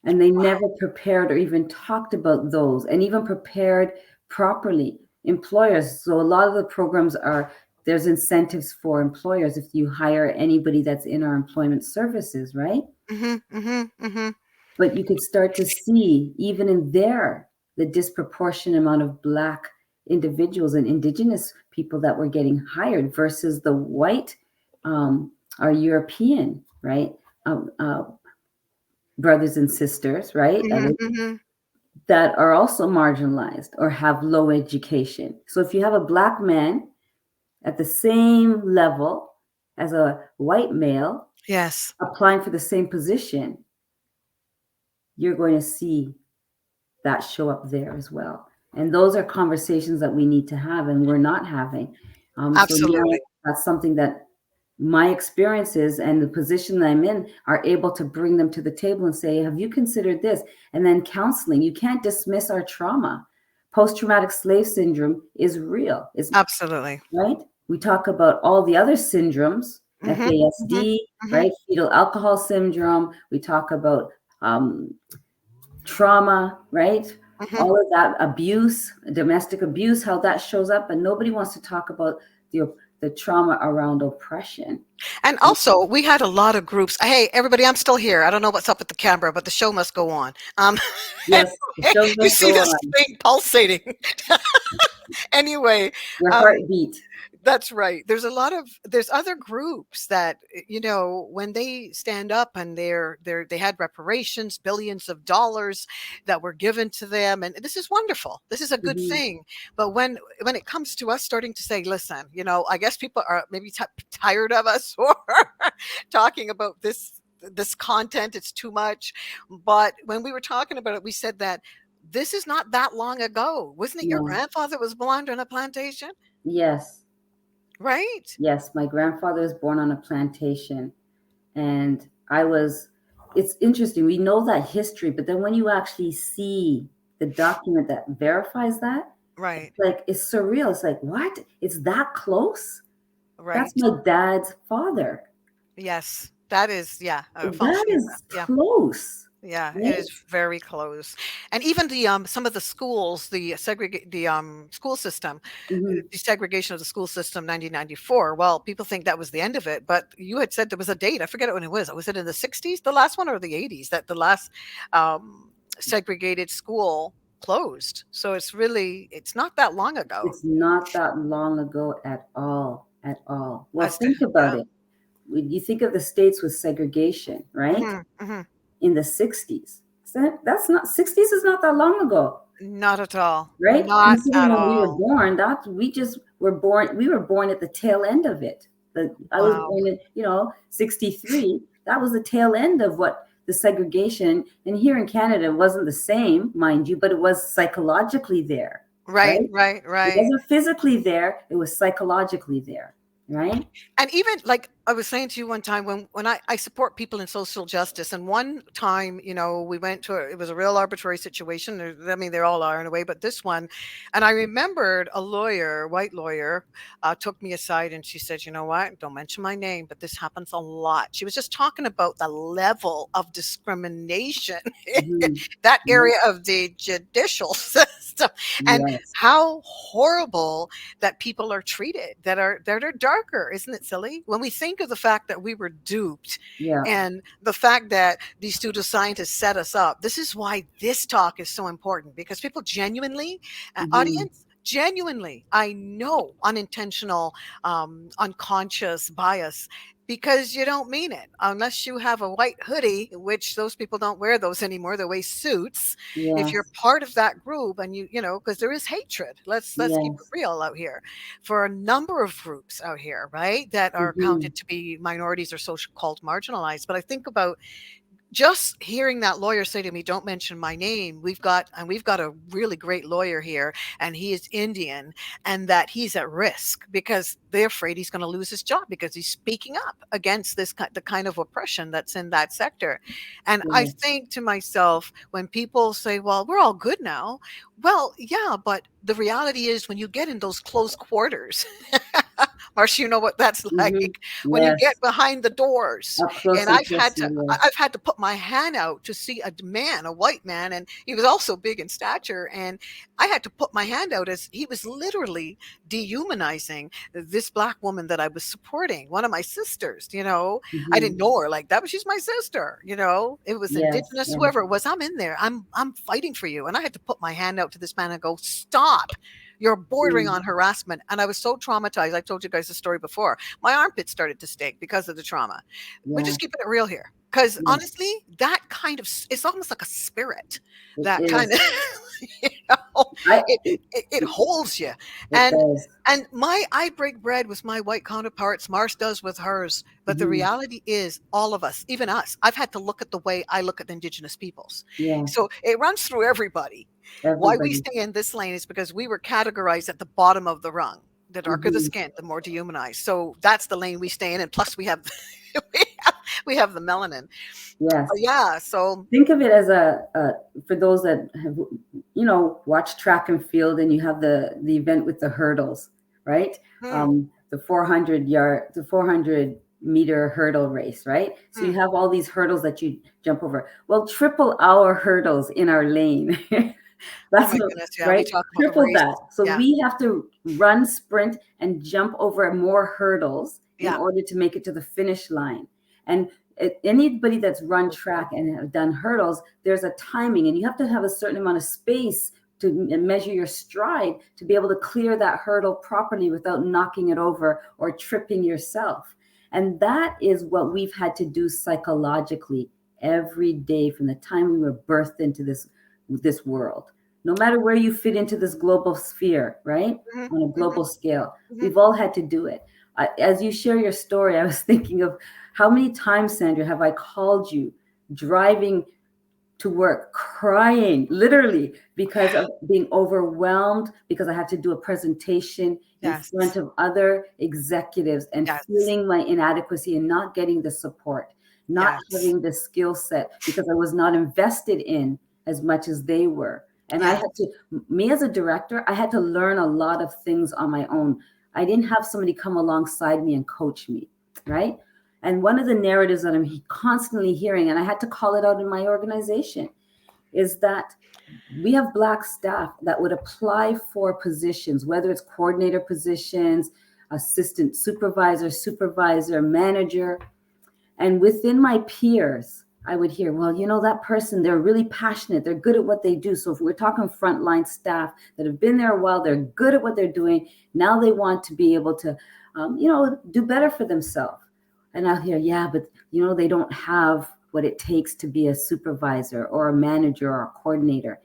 Speaker 3: And they
Speaker 1: Wow.
Speaker 3: never prepared or even talked about those and even prepared properly. Employers, so a lot of the programs are, there's incentives for employers if you hire anybody that's in our employment services, right?
Speaker 1: Mhm, mhm, mhm.
Speaker 3: But you could start to see, even in there, the disproportionate amount of Black individuals and Indigenous people that were getting hired versus the white or European, right? Brothers and sisters, right?
Speaker 1: Mhm, mhm.
Speaker 3: That are also marginalized or have low education. So if you have a Black man at the same level as a white male
Speaker 1: Yes,
Speaker 3: applying for the same position, you're going to see that show up there as well. And those are conversations that we need to have, and we're not having. So now
Speaker 1: absolutely.
Speaker 3: that's something that my experiences and the position that I'm in are able to bring them to the table and say, have you considered this? And then counseling. You can't dismiss our trauma. Post-traumatic slave syndrome is real. It's
Speaker 1: Absolutely.
Speaker 3: right. We talk about all the other syndromes,
Speaker 1: Mhm, mhm,
Speaker 3: FASD,
Speaker 1: mhm,
Speaker 3: right? Fetal alcohol syndrome. We talk about trauma, right?
Speaker 1: mhm.
Speaker 3: All of that abuse, domestic abuse, how that shows up, and nobody wants to talk about the trauma around oppression.
Speaker 1: And also, we had a lot of groups. Hey, everybody, I'm still here. I don't know what's up with the camera, but the show must go on.
Speaker 3: Yes, the
Speaker 1: Anyway,
Speaker 3: show
Speaker 1: you
Speaker 3: must
Speaker 1: see
Speaker 3: go
Speaker 1: this
Speaker 3: on.
Speaker 1: thing pulsating. Anyway,
Speaker 3: Your
Speaker 1: um,
Speaker 3: heartbeat.
Speaker 1: that's right. There's other groups that, when they stand up and they had reparations, billions of dollars that were given to them, and this is wonderful. This is a good
Speaker 3: Mhm.
Speaker 1: thing. But when it comes to us starting to say, listen, I guess people are maybe tired of us or talking about this content, it's too much. But when we were talking about it, we said that this is not that long ago. Wasn't it your
Speaker 3: No.
Speaker 1: grandfather was blind on a plantation?
Speaker 3: Yes.
Speaker 1: Right?
Speaker 3: Yes. My grandfather was born on a plantation, and it's interesting. We know that history, but then when you actually see the document that verifies that,
Speaker 1: Right.
Speaker 3: it's surreal. It's like, what? It's that close? That's
Speaker 1: Right.
Speaker 3: my dad's father.
Speaker 1: Yes. That is, yeah,
Speaker 3: That
Speaker 1: functioning.
Speaker 3: is
Speaker 1: Yeah.
Speaker 3: close,
Speaker 1: Yeah, it
Speaker 3: right?
Speaker 1: is very close. And even the some of the schools, the school system,
Speaker 3: Mhm.
Speaker 1: desegregation of the school system 1994. Well, people think that was the end of it, but you had said there was a date. I forget when it was. Was it in the 60s, the last one, or the 80s that the last segregated school closed? So it's not that long ago.
Speaker 3: It's not that long ago at all, at all. Well,
Speaker 1: As to,
Speaker 3: think about
Speaker 1: yeah.
Speaker 3: it. When you think of the states with segregation, right?
Speaker 1: Hmm, hmm.
Speaker 3: In the 60s. That's not 60s is not that long ago,
Speaker 1: Not at all.
Speaker 3: right?
Speaker 1: Not
Speaker 3: Considering
Speaker 1: at
Speaker 3: when we were
Speaker 1: all.
Speaker 3: born, we were born at the tail end of it. I was
Speaker 1: Wow.
Speaker 3: born in, 63. That was the tail end of what the segregation, and here in Canada it wasn't the same, mind you, but it was psychologically there,
Speaker 1: Right,
Speaker 3: right?
Speaker 1: right,
Speaker 3: It
Speaker 1: right.
Speaker 3: wasn't physically there, it was psychologically there. right?
Speaker 1: And even like I was saying to you one time, when I support people in social justice, and one time, we went to it was a real arbitrary situation. I mean, they all are in a way, but this one, and I remembered a lawyer, white lawyer, took me aside and she said, "You know what? Don't mention my name, but this happens a lot." She was just talking about the level of discrimination
Speaker 3: Mm-hmm.
Speaker 1: that
Speaker 3: Yeah.
Speaker 1: area of the judicial system, and
Speaker 3: Yes.
Speaker 1: how horrible that people are treated that are darker. Isn't it silly when we think of the fact that we were duped,
Speaker 3: Yeah.
Speaker 1: and the fact that these pseudoscientists set us up? This is why this talk is so important, because people genuinely,
Speaker 3: Mm-hmm.
Speaker 1: audience, genuinely, I know, unintentional, unconscious bias, because you don't mean it unless you have a white hoodie, which those people don't wear those anymore. They wear suits. If you're
Speaker 3: Yes.
Speaker 1: part of that group, and because there is hatred, let's keep it
Speaker 3: Yes.
Speaker 1: real out here, for a number of groups out here, right, that are
Speaker 3: Mm-hmm.
Speaker 1: counted to be minorities or social called marginalized. But I think about just hearing that lawyer say to me, "Don't mention my name." We've got a really great lawyer here, and he is Indian, and that he's at risk because they're afraid he's going to lose his job because he's speaking up against the kind of oppression that's in that sector. And I
Speaker 3: Yes.
Speaker 1: think to myself, when people say, "Well, we're all good now," well, yeah, but the reality is when you get in those close quarters, Marcia, you know what that's
Speaker 3: Mm-hmm.
Speaker 1: like when you get
Speaker 3: Yes.
Speaker 1: behind the doors.
Speaker 3: Up close
Speaker 1: And
Speaker 3: and
Speaker 1: I've had to
Speaker 3: personal. Yes.
Speaker 1: I've had to put my hand out to see a man, a white man, and he was also big in stature. And I had to put my hand out as he was literally dehumanizing this black woman that I was supporting, one of my sisters. I
Speaker 3: Mm-hmm.
Speaker 1: didn't know her like that, but she's my sister. It was
Speaker 3: Yes.
Speaker 1: indigenous,
Speaker 3: Yes.
Speaker 1: whoever it was. I'm in there. I'm fighting for you. And I had to put my hand out to this man and go, "Stop. You're bordering
Speaker 3: Mm.
Speaker 1: on harassment." And I was so traumatized. I told you guys the story before. My armpits started to stink because of the trauma. We're
Speaker 3: Yeah.
Speaker 1: just keeping it real here. Because
Speaker 3: Yeah.
Speaker 1: honestly, that kind of, it's almost like a spirit.
Speaker 3: It
Speaker 1: That kind
Speaker 3: is.
Speaker 1: of, you know,
Speaker 3: I.
Speaker 1: it,
Speaker 3: It,
Speaker 1: it holds you.
Speaker 3: it
Speaker 1: And
Speaker 3: does.
Speaker 1: I break bread with my white counterparts. Mars does with hers. But the
Speaker 3: Mm-hmm.
Speaker 1: reality is, all of us, even us, I've had to look at the way I look at the indigenous peoples.
Speaker 3: Yeah.
Speaker 1: So it runs through everybody. Why we
Speaker 3: Everybody.
Speaker 1: stay in this lane is because we were categorized at the bottom of the rung. The darker the
Speaker 3: Mm-hmm.
Speaker 1: skin, the more dehumanized. So that's the lane we stay in. And plus, we have we have, we have the melanin.
Speaker 3: Yes.
Speaker 1: Yeah. So
Speaker 3: Think of it as for those that have, watched track and field, and you have the event with the hurdles, right?
Speaker 1: hmm,
Speaker 3: The 400-meter hurdle race, right? So you
Speaker 1: hmm.
Speaker 3: have all these hurdles that you jump over. Well, triple our hurdles in our lane.
Speaker 1: Oh
Speaker 3: That's
Speaker 1: my goodness. Yeah. We
Speaker 3: right.
Speaker 1: talk about the
Speaker 3: Triple
Speaker 1: race.
Speaker 3: that. So
Speaker 1: Yeah.
Speaker 3: we have to run, sprint, and jump over more hurdles in
Speaker 1: Yeah.
Speaker 3: order to make it to the finish line. And anybody that's run track and have done hurdles, there's a timing, and you have to have a certain amount of space to measure your stride to be able to clear that hurdle properly without knocking it over or tripping yourself. And that is what we've had to do psychologically every day from the time we were birthed into this world. No matter where you fit into this global sphere, right?
Speaker 1: hmm
Speaker 3: On a
Speaker 1: hmm
Speaker 3: global scale,
Speaker 1: hmm
Speaker 3: we've all had to do it. As you share your story, I was thinking of how many times, Sandra, have I called you driving to work, crying, literally, because of being overwhelmed, because I had to do a presentation in front
Speaker 1: Yes.
Speaker 3: of other executives and
Speaker 1: Yes.
Speaker 3: feeling my inadequacy and not getting the support, not
Speaker 1: Yes.
Speaker 3: having the skill set because I was not invested in as much as they were. And I
Speaker 1: Yeah.
Speaker 3: had to, me as a director, I had to learn a lot of things on my own. I didn't have somebody come alongside me and coach me, right? And one of the narratives that I'm constantly hearing, and I had to call it out in my organization, is that we have Black staff that would apply for positions, whether it's coordinator positions, assistant supervisor, manager. And within my peers, I would hear, well, that person, they're really passionate. They're good at what they do. So if we're talking frontline staff that have been there a while, they're good at what they're doing. Now they want to be able to, do better for themselves. And I'll hear, yeah, but, they don't have what it takes to be a supervisor or a manager or a coordinator.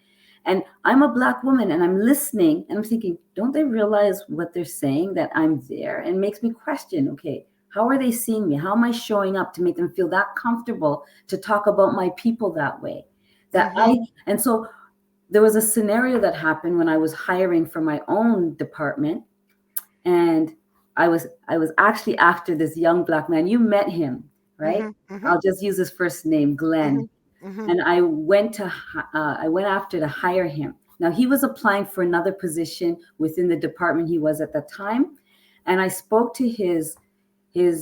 Speaker 3: And I'm a Black woman and I'm listening and I'm thinking, don't they realize what they're saying, that I'm there? And it makes me question, okay, how are they seeing me? How am I showing up to make them feel that comfortable to talk about my people that way?
Speaker 1: hmm
Speaker 3: And so there was a scenario that happened when I was hiring for my own department, and I was actually after this young Black man. You met him, right?
Speaker 1: Mhm. Mhm.
Speaker 3: I'll just use his first name, Glenn.
Speaker 1: Mhm. Mhm.
Speaker 3: And I went after to hire him. Now he was applying for another position within the department he was at the time, and I spoke to his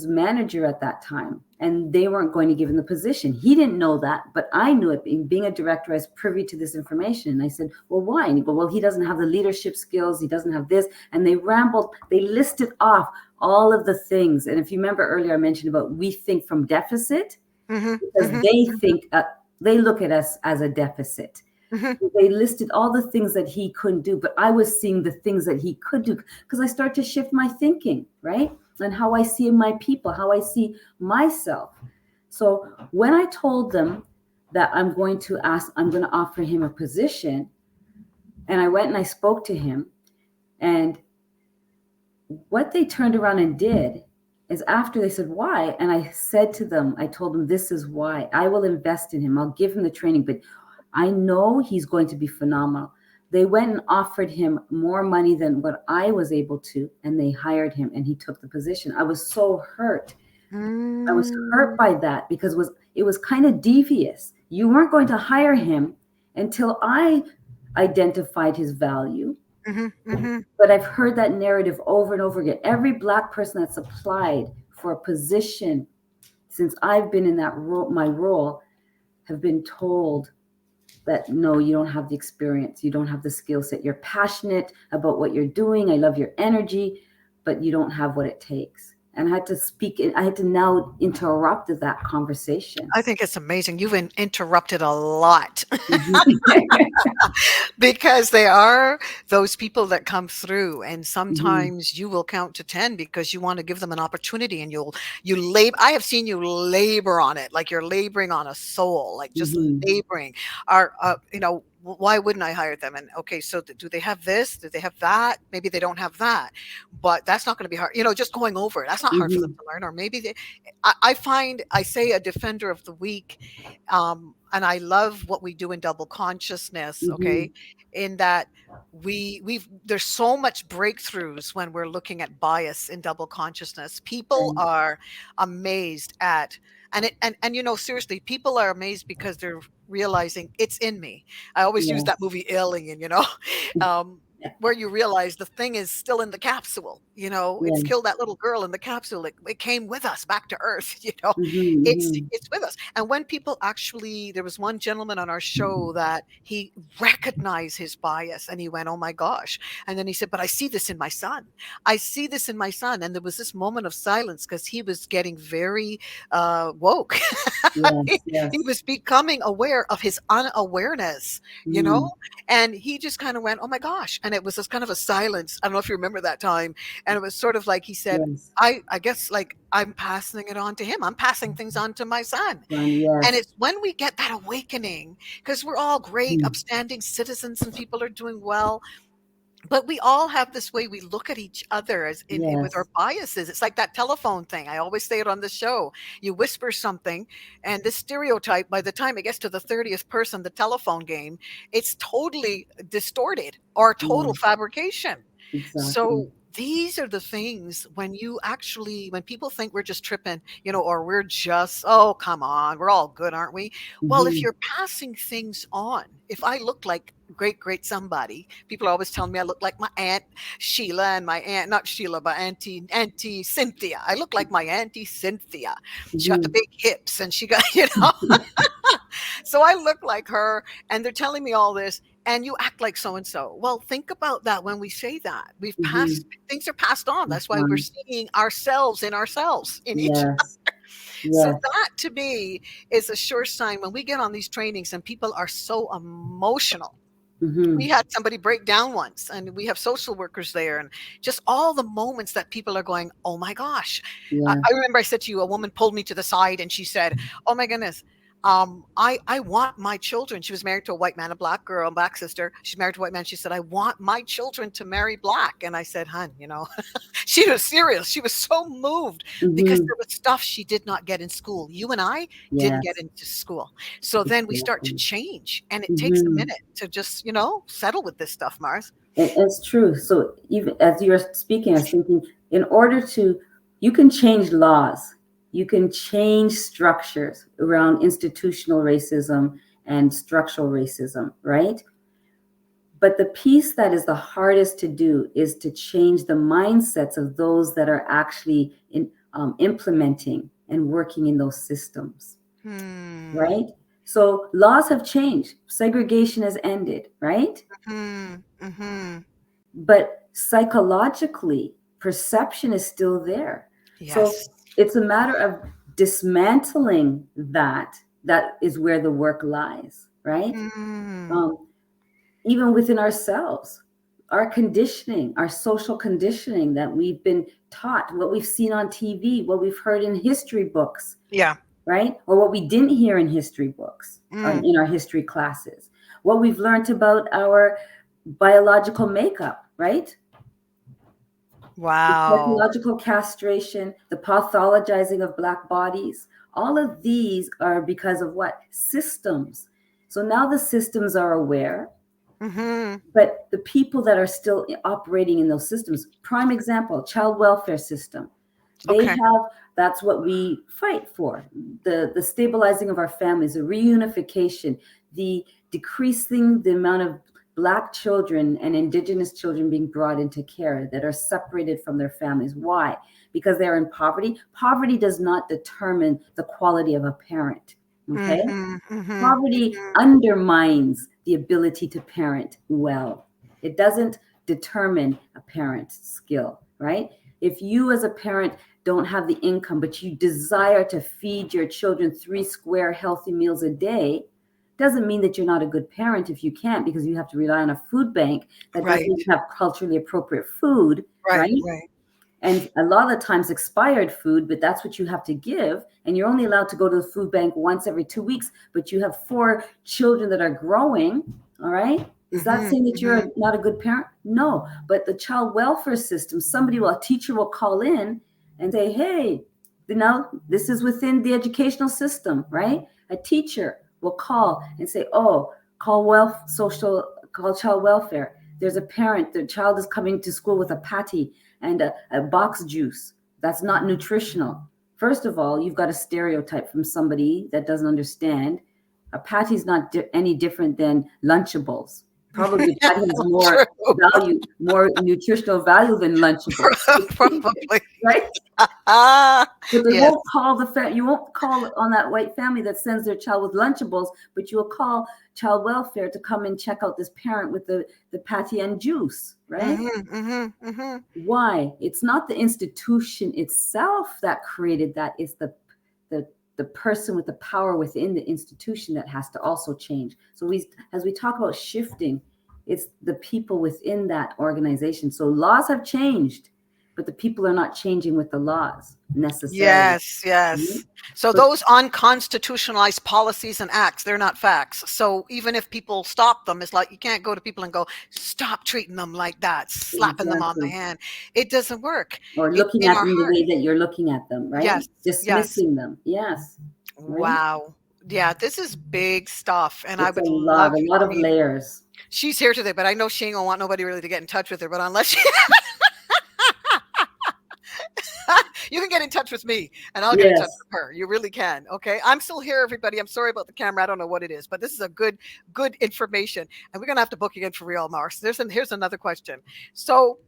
Speaker 3: manager at that time, and they weren't going to give him the position. He didn't know that, but I knew it. Being a director, I was privy to this information. And I said, well, why? And he go, well, he doesn't have the leadership skills. He doesn't have this. And they rambled. They listed off all of the things. And if you remember earlier, I mentioned about we think from deficit,
Speaker 1: Mhm.
Speaker 3: because
Speaker 1: Mhm.
Speaker 3: they think, they look at us as a deficit.
Speaker 1: Mhm.
Speaker 3: They listed all the things that he couldn't do, but I was seeing the things that he could do because I started to shift my thinking, right? And how I see my people, how I see myself. So when I told them that I'm going to offer him a position, and I went and I spoke to him, and what they turned around and did is after they said, why? And I said to them, I told them, this is why. I will invest in him. I'll give him the training, but I know he's going to be phenomenal. They went and offered him more money than what I was able to, and they hired him, and he took the position. I was so hurt. I was hurt by that because it was kind of devious. You weren't going to hire him until I identified his value.
Speaker 1: Mhm. Mhm.
Speaker 3: But I've heard that narrative over and over again. Every Black person that's applied for a position since I've been in that role, my role, have been told that no, you don't have the experience, you don't have the skill set. You're passionate about what you're doing. I love your energy, but you don't have what it takes. And I had to now interrupt that conversation.
Speaker 1: I think it's amazing. You've interrupted a lot.
Speaker 3: Mhm.
Speaker 1: Because there are those people that come through, and
Speaker 3: Mhm.
Speaker 1: sometimes you will count to 10 because you want to give them an opportunity, and you labor. I have seen you labor on it, like you're laboring on a soul, like just
Speaker 3: Mhm.
Speaker 1: laboring. Why wouldn't I hire them? And okay, so do they have this? Do they have that? Maybe they don't have that, but that's not going to be hard. Just going over it, that's not hard for them
Speaker 3: Mhm.
Speaker 1: to learn. Or maybe I find I say a defender of the week, and I love what we do in Double Consciousness. Okay,
Speaker 3: Mhm.
Speaker 1: in that there's so much breakthroughs when we're looking at bias in Double Consciousness. People
Speaker 3: Right.
Speaker 1: are amazed at, and seriously, people are amazed because they're realizing it's in me. I always use that
Speaker 3: Yes.
Speaker 1: movie Alien, um where you realize the thing is still in the capsule. It's
Speaker 3: Yeah.
Speaker 1: killed that little girl in the capsule. It came with us back to earth.
Speaker 3: Mhm. Mhm.
Speaker 1: It's with us. And when people actually, there was one gentleman on our show that he recognized his bias, and he went, oh my gosh. And then he said, but I see this in my son. I see this in my son. And there was this moment of silence because he was getting very woke. he,
Speaker 3: Yes.
Speaker 1: he
Speaker 3: Yes.
Speaker 1: was becoming aware of his unawareness, you know?
Speaker 3: Mm.
Speaker 1: And he just kind of went, oh my gosh. And it was this kind of a silence. I don't know if you remember that time. And it was sort of like he said,
Speaker 3: Yes.
Speaker 1: I guess like I'm passing it on to him. I'm passing things on to my son.
Speaker 3: Son,
Speaker 1: And
Speaker 3: yes.
Speaker 1: it's when we get that awakening, because we're all great,
Speaker 3: Mm.
Speaker 1: upstanding citizens and people are doing well, but we all have this way we look at each other as with our
Speaker 3: Yes.
Speaker 1: biases. It's like that telephone thing. I always say it on the show. You whisper something, and this stereotype, by the time it gets to the 30th person, the telephone game, it's totally distorted or total
Speaker 3: Yes.
Speaker 1: fabrication.
Speaker 3: Exactly.
Speaker 1: So these are the things when people think we're just tripping, or we're just, oh, come on, we're all good, aren't we? Well, if
Speaker 3: Mhm.
Speaker 1: you're passing things on, if I look like great somebody, people are always telling me I look like my aunt Sheila and my aunt, not Sheila, but Auntie Cynthia. I look like my Auntie Cynthia. She got the
Speaker 3: Mhm.
Speaker 1: big hips and she got, so I look like her, and they're telling me all this, and you act like so and so. Well, think about that when we say that. We've passed,
Speaker 3: Mhm.
Speaker 1: things are passed on. That's why we're seeing ourselves in ourselves, in each.
Speaker 3: Yes.
Speaker 1: So
Speaker 3: Yes.
Speaker 1: that to me is a sure sign when we get on these trainings and people are so emotional. We
Speaker 3: Mhm.
Speaker 1: had somebody break down once, and we have social workers there, and just all the moments that people are going, oh my gosh.
Speaker 3: Yeah.
Speaker 1: I remember I said to you, a woman pulled me to the side and she said, oh my goodness, I want my children. She was married to a white man, a black girl, a black sister. She's married to a white man. She said, I want my children to marry black. And I said, hun, she was serious. She was so moved because
Speaker 3: Mhm.
Speaker 1: there was stuff she did not get in school. You and I didn't get
Speaker 3: Yes.
Speaker 1: into school. So then we start to
Speaker 3: Exactly.
Speaker 1: change, and it takes a
Speaker 3: Mhm.
Speaker 1: minute to just, settle with this stuff, Mars.
Speaker 3: It's true. So even as you're speaking, I was thinking in order to, you can change laws, you can change structures around institutional racism and structural racism, right? But the piece that is the hardest to do is to change the mindsets of those that are actually implementing and working in those systems, right? So laws have changed. Segregation has ended, right? But psychologically, perception is still there.
Speaker 1: Yes.
Speaker 3: So it's a matter of dismantling that. That is where the work lies, right? Even within ourselves, our conditioning, our social conditioning that we've been taught, what we've seen on TV, what we've heard in history books,
Speaker 1: yeah,
Speaker 3: right? Or what we didn't hear in history books or in our history classes, what we've learned about our biological makeup, right?
Speaker 1: Wow.
Speaker 3: The psychological castration, the pathologizing of Black bodies, all of these are because of what? Systems. So now the systems are aware. But the people that are still operating in those systems, prime example, child welfare system, they have, that's what we fight for, the stabilizing of our families, the reunification, the decreasing the amount of Black children and Indigenous children being brought into care that are separated from their families. Why? Because they're in poverty. Poverty does not determine the quality of a parent. Okay. Poverty undermines the ability to parent well. It doesn't determine a parent's skill, right? If you as a parent don't have the income, but you desire to feed your children 3 square healthy meals a day, doesn't mean that you're not a good parent if you can't, because you have to rely on a food bank that doesn't have culturally appropriate food, right? And a lot of the times expired food, but that's what you have to give. And you're only allowed to go to the food bank once every 2 weeks, but you have 4 children that are growing. All right. Is that saying that you're not a good parent? No. But the child welfare system, a teacher will call in and say, hey, this is within the educational system, right? A teacher will call and say, oh, call child welfare. There's a parent, the child is coming to school with a patty and a box juice that's not nutritional. First of all, you've got a stereotype from somebody that doesn't understand. A patty's not any different than Lunchables. Probably patty has more value, more nutritional value than Lunchables.
Speaker 1: Probably.
Speaker 3: Right? But they won't call you won't call on that white family that sends their child with Lunchables, but you'll call child welfare to come and check out this parent with the patty and juice, right? Why? It's not the institution itself that created that. It's the person with the power within the institution that has to also change. So as we talk about shifting, it's the people within that organization. So laws have changed, but the people are not changing with the laws necessarily.
Speaker 1: Yes. Mm-hmm. So those unconstitutionalized policies and acts, they're not facts. So even if people stop them, it's like you can't go to people and go, stop treating them like that, slapping them on the hand. It doesn't work.
Speaker 3: Or looking at them the way that you're looking at them, right?
Speaker 1: Yes.
Speaker 3: Dismissing them. Yes.
Speaker 1: Right? Wow. Yeah, this is big stuff. And
Speaker 3: it's a lot of layers.
Speaker 1: She's here today, but I know she ain't gonna want nobody really to get in touch with her. But unless she you can get in touch with me and I'll get in touch with her. You really can. Okay. I'm still here, everybody. I'm sorry about the camera. I don't know what it is, but this is a good information. And we're going to have to book again for real, Mars. Here's another question. So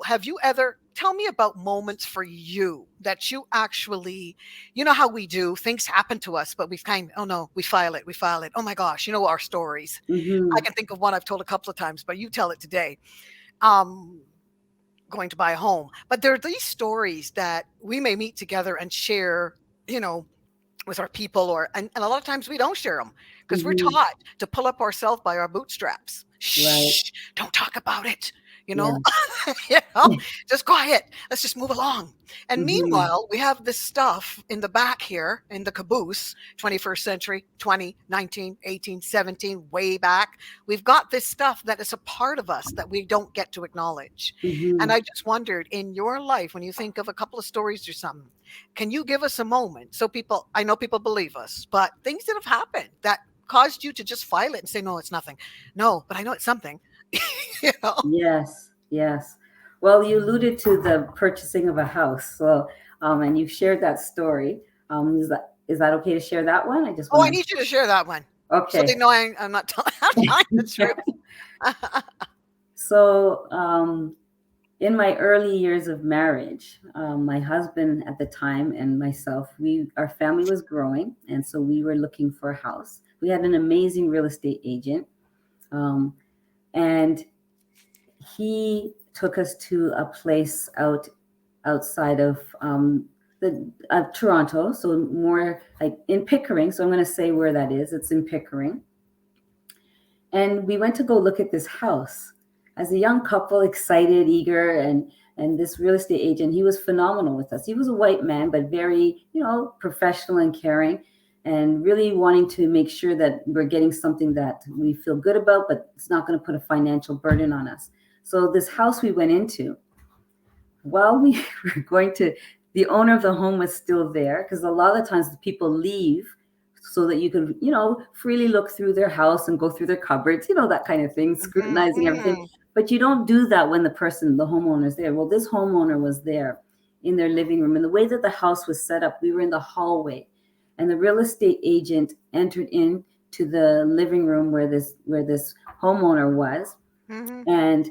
Speaker 1: have you ever, tell me about moments for you that you actually, you know how we do, things happen to us, but we file it. Oh my gosh, you know our stories. I can think of one I've told a couple of times, but you tell it today. Going to buy a home, but there are these stories that we may meet together and share, with our people, and a lot of times we don't share them because we're taught to pull up ourselves by our bootstraps. Shh, don't talk about it. Just quiet. Let's just move along. And meanwhile, we have this stuff in the back here in the caboose, 21st century, 20, 19, 18, 17, way back. We've got this stuff that is a part of us that we don't get to acknowledge. And I just wondered, in your life, when you think of a couple of stories or something, can you give us a moment? So I know people believe us, but things that have happened that caused you to just file it and say, no, it's nothing. No, but I know it's something.
Speaker 3: Yes. Well, you alluded to the purchasing of a house, so and you shared that story. Is that okay to share that one? I just
Speaker 1: Oh, I
Speaker 3: want
Speaker 1: need you to share that one. So they
Speaker 3: Okay.
Speaker 1: know I'm not I'm telling the truth.
Speaker 3: So, in my early years of marriage, my husband at the time and myself, our family was growing, and so we were looking for a house. We had an amazing real estate agent, and he took us to a place outside of Toronto, so more like in Pickering. So I'm going to say where that is. It's in Pickering. And we went to go look at this house as a young couple, excited, eager, and this real estate agent, he was phenomenal with us. He was a white man, but very, professional and caring, and really wanting to make sure that we're getting something that we feel good about, but it's not going to put a financial burden on us. So this house we went into, while we were going to, the owner of the home was still there, because a lot of the times the people leave so that you can, freely look through their house and go through their cupboards, that kind of thing, scrutinizing everything. But you don't do that when the homeowner is there. Well, this homeowner was there in their living room. And the way that the house was set up, we were in the hallway, and the real estate agent entered into the living room where this homeowner was.
Speaker 1: Mm-hmm.
Speaker 3: And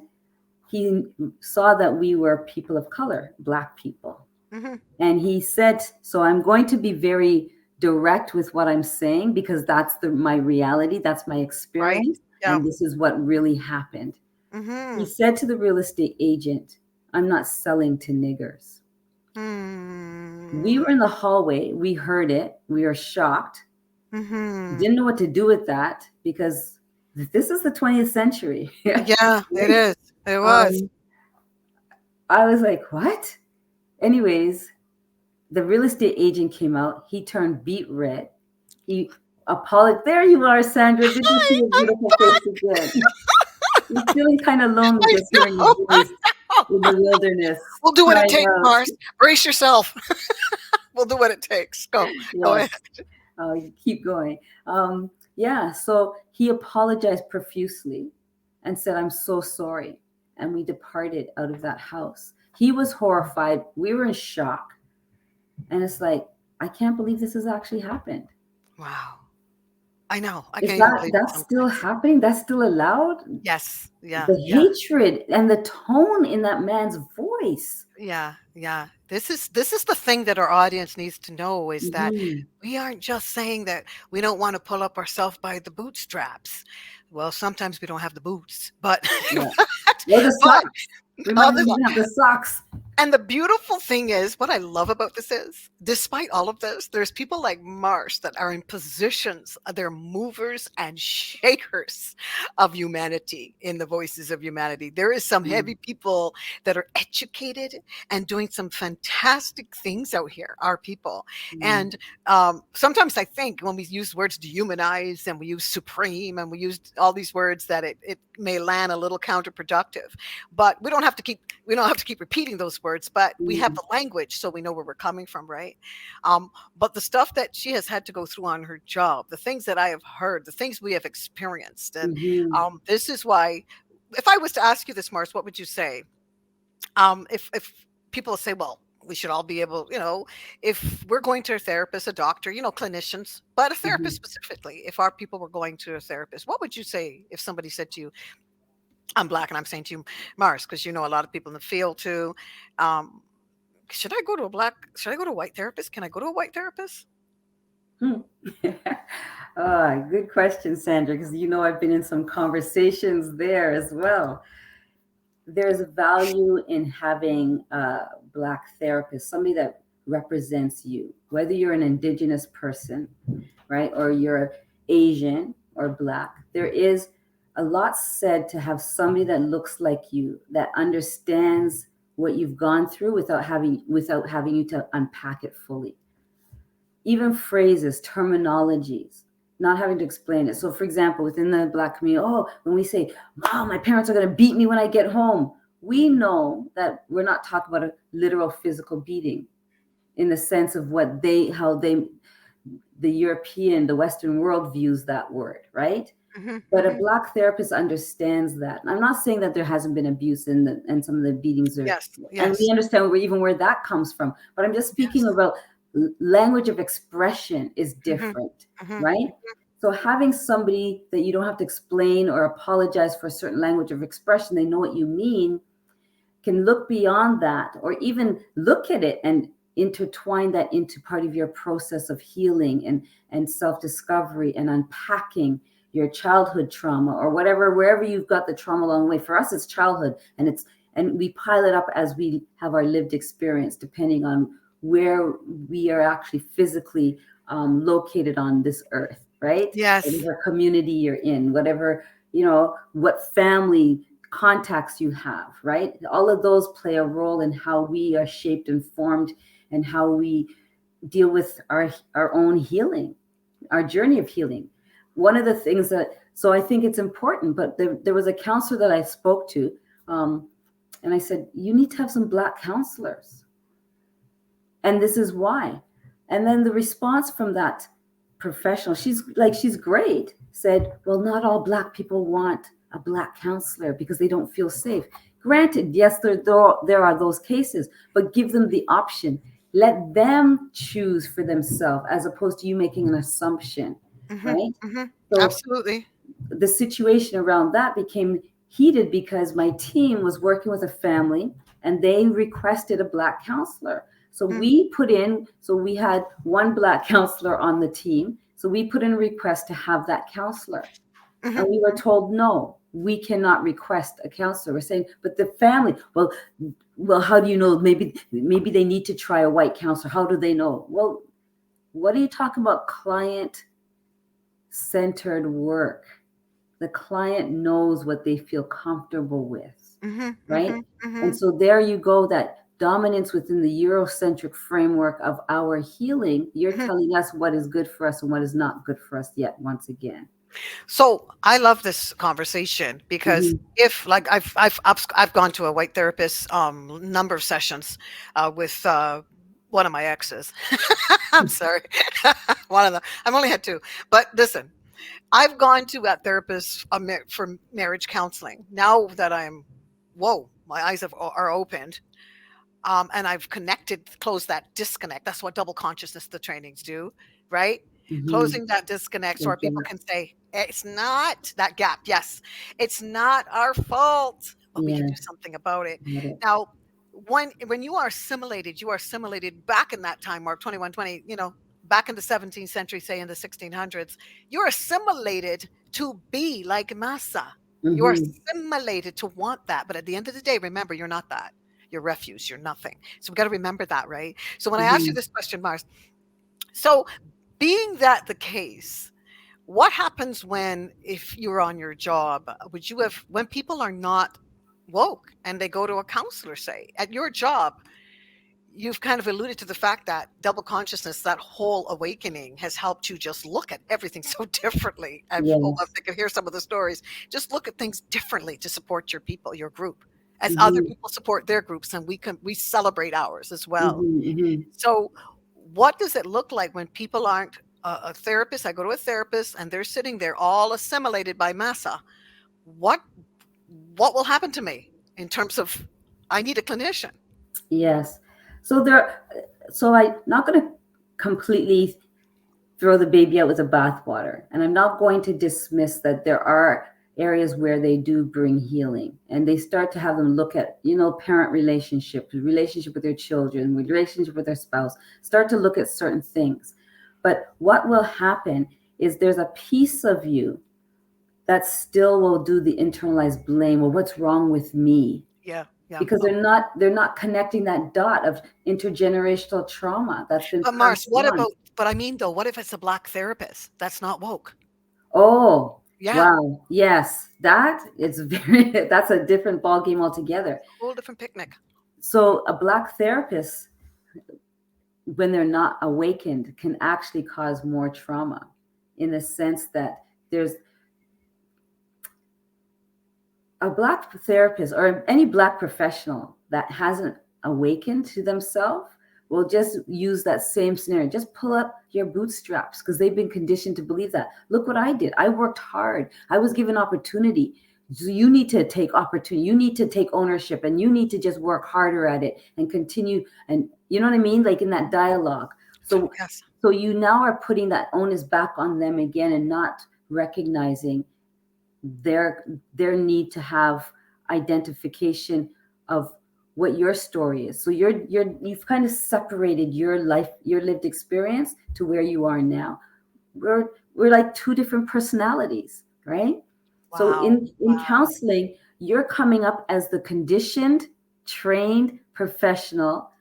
Speaker 3: he saw that we were people of color, Black people.
Speaker 1: Mm-hmm.
Speaker 3: And he said, so I'm going to be very direct with what I'm saying, because that's my reality. That's my experience.
Speaker 1: Right. Yeah.
Speaker 3: And this is what really happened.
Speaker 1: Mm-hmm.
Speaker 3: He said to the real estate agent, I'm not selling to niggers.
Speaker 1: Mm-hmm.
Speaker 3: We were in the hallway. We heard it. We were shocked.
Speaker 1: Mm-hmm.
Speaker 3: Didn't know what to do with that, because this is the 20th century.
Speaker 1: Yeah, it is. It was.
Speaker 3: I was like, what? Anyways, the real estate agent came out. He turned beet red. He apologized. There you are, Sandra. Good to see your beautiful face again. You're feeling kind of lonely just hearing your voice in the wilderness.
Speaker 1: We'll do what it takes, Mars. Brace yourself. We'll do what it takes. Go ahead.
Speaker 3: You keep going. So he apologized profusely and said, I'm so sorry. And we departed out of that house. He was horrified. We were in shock. And it's like, I can't believe this has actually happened.
Speaker 1: Wow. I know.
Speaker 3: That's still happening? That's still allowed?
Speaker 1: Yes. Yeah.
Speaker 3: The hatred and the tone in that man's voice.
Speaker 1: Yeah. Yeah. This is the thing that our audience needs to know, is that we aren't just saying that we don't want to pull up ourselves by the bootstraps. Well, sometimes we don't have the boots, but
Speaker 3: the socks. Remember, we have the socks.
Speaker 1: And the beautiful thing is, what I love about this is, despite all of this, there's people like Marsh that are in positions, they're movers and shakers of humanity, in the voices of humanity. There is some heavy people that are educated and doing some fantastic things out here, our people. And sometimes I think when we use words dehumanize and we use supreme and we use all these words, that it may land a little counterproductive. But we don't have to keep repeating those words, but we have the language, so we know where we're coming from, right? But the stuff that she has had to go through on her job, the things that I have heard, the things we have experienced, and this is why, if I was to ask you this, Mars, what would you say? If people say, well, we should all be able, if we're going to a therapist, a doctor, clinicians, but a therapist specifically, if our people were going to a therapist, what would you say if somebody said to you, I'm Black, and I'm saying to you, Mars, because a lot of people in the field too. Should I go to a white therapist? Can I go to a white therapist?
Speaker 3: Good question, Sandra, because I've been in some conversations there as well. There's value in having a Black therapist, somebody that represents you, whether you're an Indigenous person, right, or you're Asian or Black. There is a lot said to have somebody that looks like you, that understands what you've gone through without having you to unpack it fully. Even phrases, terminologies, not having to explain it. So for example, within the Black community, when we say, Mom, my parents are going to beat me when I get home, we know that we're not talking about a literal physical beating in the sense of how the European, the Western world views that word, right? But a Black therapist understands that. And I'm not saying that there hasn't been abuse and some of the beatings are,
Speaker 1: Yes.
Speaker 3: and we understand even where that comes from. But I'm just speaking about language of expression is different, right? So having somebody that you don't have to explain or apologize for a certain language of expression, they know what you mean, can look beyond that, or even look at it and intertwine that into part of your process of healing and self-discovery and unpacking your childhood trauma or whatever, wherever you've got the trauma along the way. For us, it's childhood, and we pile it up as we have our lived experience, depending on where we are actually physically located on this earth, right?
Speaker 1: Yes.
Speaker 3: Whatever community you're in, whatever, what family contacts you have, right? All of those play a role in how we are shaped and formed and how we deal with our own healing, our journey of healing. One of the things so I think it's important, but there was a counselor that I spoke to, and I said, you need to have some Black counselors. And this is why. And then the response from that professional, she's great, said, well, not all Black people want a Black counselor because they don't feel safe. Granted, yes, there are those cases, but give them the option. Let them choose for themselves as opposed to you making an assumption, right? So
Speaker 1: absolutely.
Speaker 3: The situation around that became heated because my team was working with a family and they requested a Black counselor. So we had one Black counselor on the team. So we put in a request to have that counselor. And we were told, no, we cannot request a counselor. We're saying, but the family, well, how do you know? Maybe they need to try a white counselor. How do they know? Well, what are you talking about? Client-centered work. The client knows what they feel comfortable with, right? And so there you go, that dominance within the Eurocentric framework of our healing. You're telling us what is good for us and what is not good for us yet, once again.
Speaker 1: So I love this conversation because if, like, I've gone to a white therapist number of sessions with one of my exes. I'm sorry, one of them. I've only had two, but listen, I've gone to a therapist for marriage counseling. Now that my eyes are opened. And I've closed that disconnect. That's what double consciousness, the trainings do, right? Closing that disconnect so our people can say, it's not that gap. Yes, it's not our fault, but we can do something about it. Now, when you are assimilated back in that time, Mark 2120, back in the 17th century, say in the 1600s, you're assimilated to be like massa. You're assimilated to want that. But at the end of the day, remember, you're not that. You're refuse, you're nothing. So we've got to remember that, right? So when I asked you this question, Mars, so being that the case, what happens if you're on your job, when people are not woke and they go to a counselor, say, at your job, you've kind of alluded to the fact that double consciousness, that whole awakening, has helped you just look at everything so differently. I'd love to hear some of the stories. Just look at things differently to support your people, your group, as other people support their groups, and we celebrate ours as well. So what does it look like when people aren't a therapist? I go to a therapist and they're sitting there all assimilated by massa. What will happen to me in terms of, I need a clinician?
Speaker 3: Yes. So I'm not going to completely throw the baby out with the bathwater, and I'm not going to dismiss that there are areas where they do bring healing, and they start to have them look at, parent relationship with their children, relationship with their spouse, start to look at certain things. But what will happen is there's a piece of you that still will do the internalized blame. Well, what's wrong with me?
Speaker 1: Yeah.
Speaker 3: Because they're not connecting that dot of intergenerational trauma that's been.
Speaker 1: But Mars, but I mean, though, what if it's a Black therapist that's not woke?
Speaker 3: Oh, yeah. Wow. Yes. That's a different ballgame altogether.
Speaker 1: Whole different picnic.
Speaker 3: So a Black therapist, when they're not awakened, can actually cause more trauma, in the sense that there's a Black therapist or any Black professional that hasn't awakened to themselves will just use that same scenario. Just pull up your bootstraps, because they've been conditioned to believe that. Look what I did. I worked hard. I was given opportunity. So you need to take opportunity. You need to take ownership, and you need to just work harder at it and continue. And you know what I mean? Like in that dialogue. So,
Speaker 1: Yes.
Speaker 3: so you now are putting that onus back on them again, and not recognizing their need to have identification of what your story is. So you've kind of separated your life, your lived experience, to where you are now. We're like two different personalities, right?
Speaker 1: Wow.
Speaker 3: So in counseling, you're coming up as the conditioned, trained professional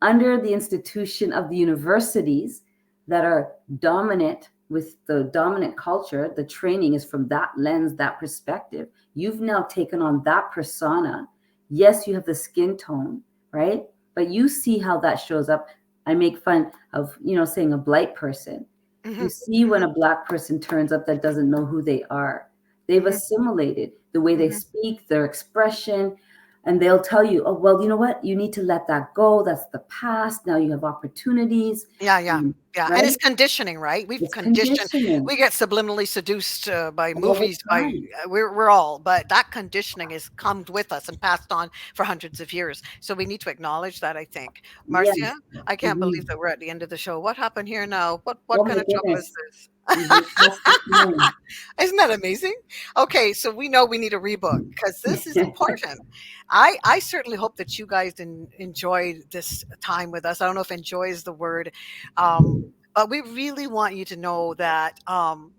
Speaker 3: under the institution of the universities that are dominant with the dominant culture. The training is from that lens, that perspective. You've now taken on that persona. Yes, you have the skin tone, right? But you see how that shows up. I make fun of, saying a blight person.
Speaker 1: Mm-hmm.
Speaker 3: You see when a Black person turns up that doesn't know who they are. They've assimilated the way they speak, their expression, and they'll tell you, oh, well, you know what? You need to let that go. That's the past. Now you have opportunities.
Speaker 1: Yeah.
Speaker 3: Right?
Speaker 1: And it's conditioning, right? We get subliminally seduced by movies. We're all, but that conditioning has come with us and passed on for hundreds of years. So we need to acknowledge that, I think. Marcia,
Speaker 3: Yes.
Speaker 1: I can't believe that we're at the end of the show. What happened here now? What kind of trouble is this? Isn't that amazing? Okay, so we know we need a rebook, because this is important. I certainly hope that you guys enjoyed this time with us. I don't know if enjoy is the word. But we really want you to know that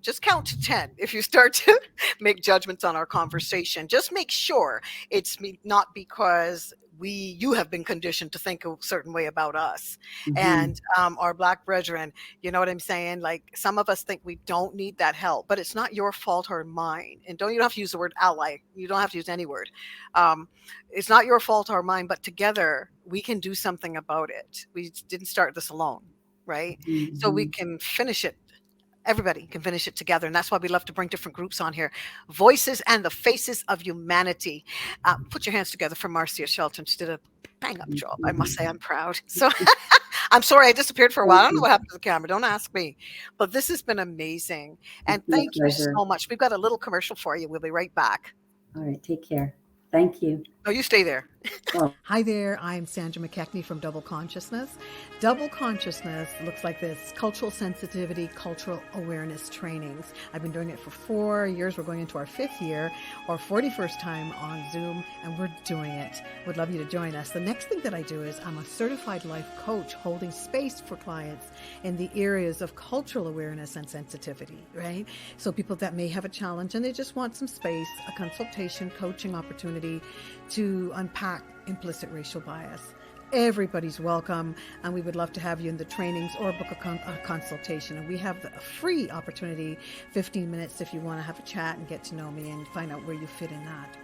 Speaker 1: just count to 10 if you start to make judgments on our conversation. Just make sure it's not because you have been conditioned to think a certain way about us and our Black brethren. You know what I'm saying? Like, some of us think we don't need that help, but it's not your fault or mine. And you don't have to use the word ally. You don't have to use any word. It's not your fault or mine, but together we can do something about it. We didn't start this alone. Right? So we can finish it. Everybody can finish it together. And that's why we love to bring different groups on here. Voices and the Faces of Humanity. Put your hands together for Marcia Shelton. She did a bang up job. I must say, I'm proud. So I'm sorry I disappeared for a while. I don't know what happened to the camera. Don't ask me. But this has been amazing. And thank you so much. We've got a little commercial for you. We'll be right back.
Speaker 3: All right. Take care. Thank you.
Speaker 1: Oh, you stay there.
Speaker 2: Hi there, I'm Sandra McKechnie from Double Consciousness. Double Consciousness looks like this: cultural sensitivity, cultural awareness trainings. I've been doing it for 4 years. We're going into our 5th year, our 41st time on Zoom, and we're doing it. Would love you to join us. The next thing that I do is I'm a certified life coach holding space for clients in the areas of cultural awareness and sensitivity, right? So people that may have a challenge and they just want some space, a consultation, coaching opportunity to unpack implicit racial bias. Everybody's welcome, and we would love to have you in the trainings or book a consultation. And we have a free opportunity, 15 minutes, if you want to have a chat and get to know me and find out where you fit in that.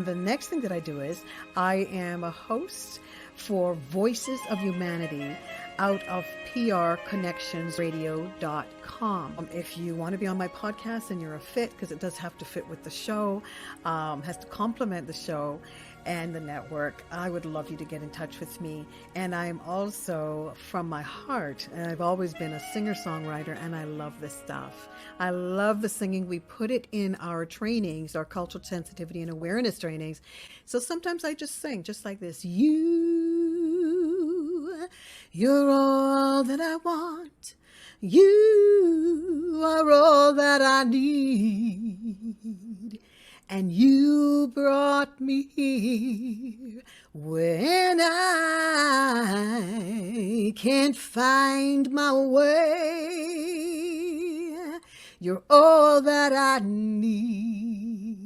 Speaker 2: The next thing that I do is I am a host for Voices of Humanity out of prconnectionsradio.com. If you want to be on my podcast and you're a fit, because it does have to fit with the show, has to complement the show and the network, I would love you to get in touch with me. And I'm also, from my heart, and I've always been a singer-songwriter, and I love this stuff. I love the singing. We put it in our trainings, our cultural sensitivity and awareness trainings. So sometimes I just sing just like this. You're all that I want. You are all that I need. And you brought me here when I can't find my way. You're all that I need.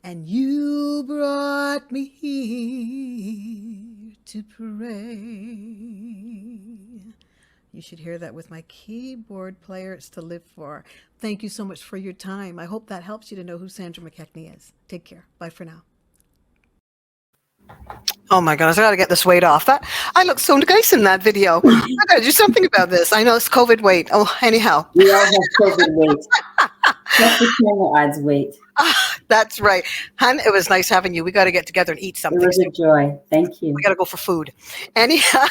Speaker 2: And you brought me here to pray. You should hear that with my keyboard player. It's to live for. Thank you so much for your time. I hope that helps you to know who Sandra McKechnie is. Take care. Bye for now.
Speaker 1: Oh my gosh, I gotta get this weight off. I look so nice in that video. I gotta do something about this. I know it's COVID weight. Oh, anyhow.
Speaker 3: We all have COVID weight. Just the camera adds weight.
Speaker 1: That's right. Hun, it was nice having you. We got to get together and eat
Speaker 3: It
Speaker 1: something
Speaker 3: was a
Speaker 1: soon.
Speaker 3: joy. Thank
Speaker 1: We
Speaker 3: you.
Speaker 1: got to go for food. Anyhow,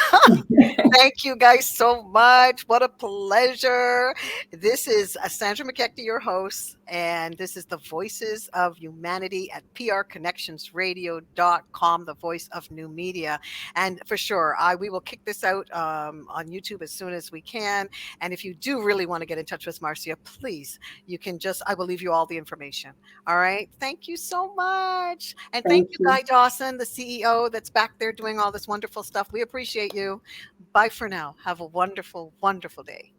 Speaker 1: thank you guys so much. What a pleasure. This is Sandra McKechnie, your host, and this is the Voices of Humanity at prconnectionsradio.com, the voice of new media. And for sure, we will kick this out on YouTube as soon as we can. And if you do really want to get in touch with Marcia, please, you can I will leave you all the information. All right. Thank you so much. And thank
Speaker 3: Thank
Speaker 1: you,
Speaker 3: you.
Speaker 1: Guy Dawson, the CEO that's back there doing all this wonderful stuff. We appreciate you. Bye for now. Have a wonderful, wonderful day.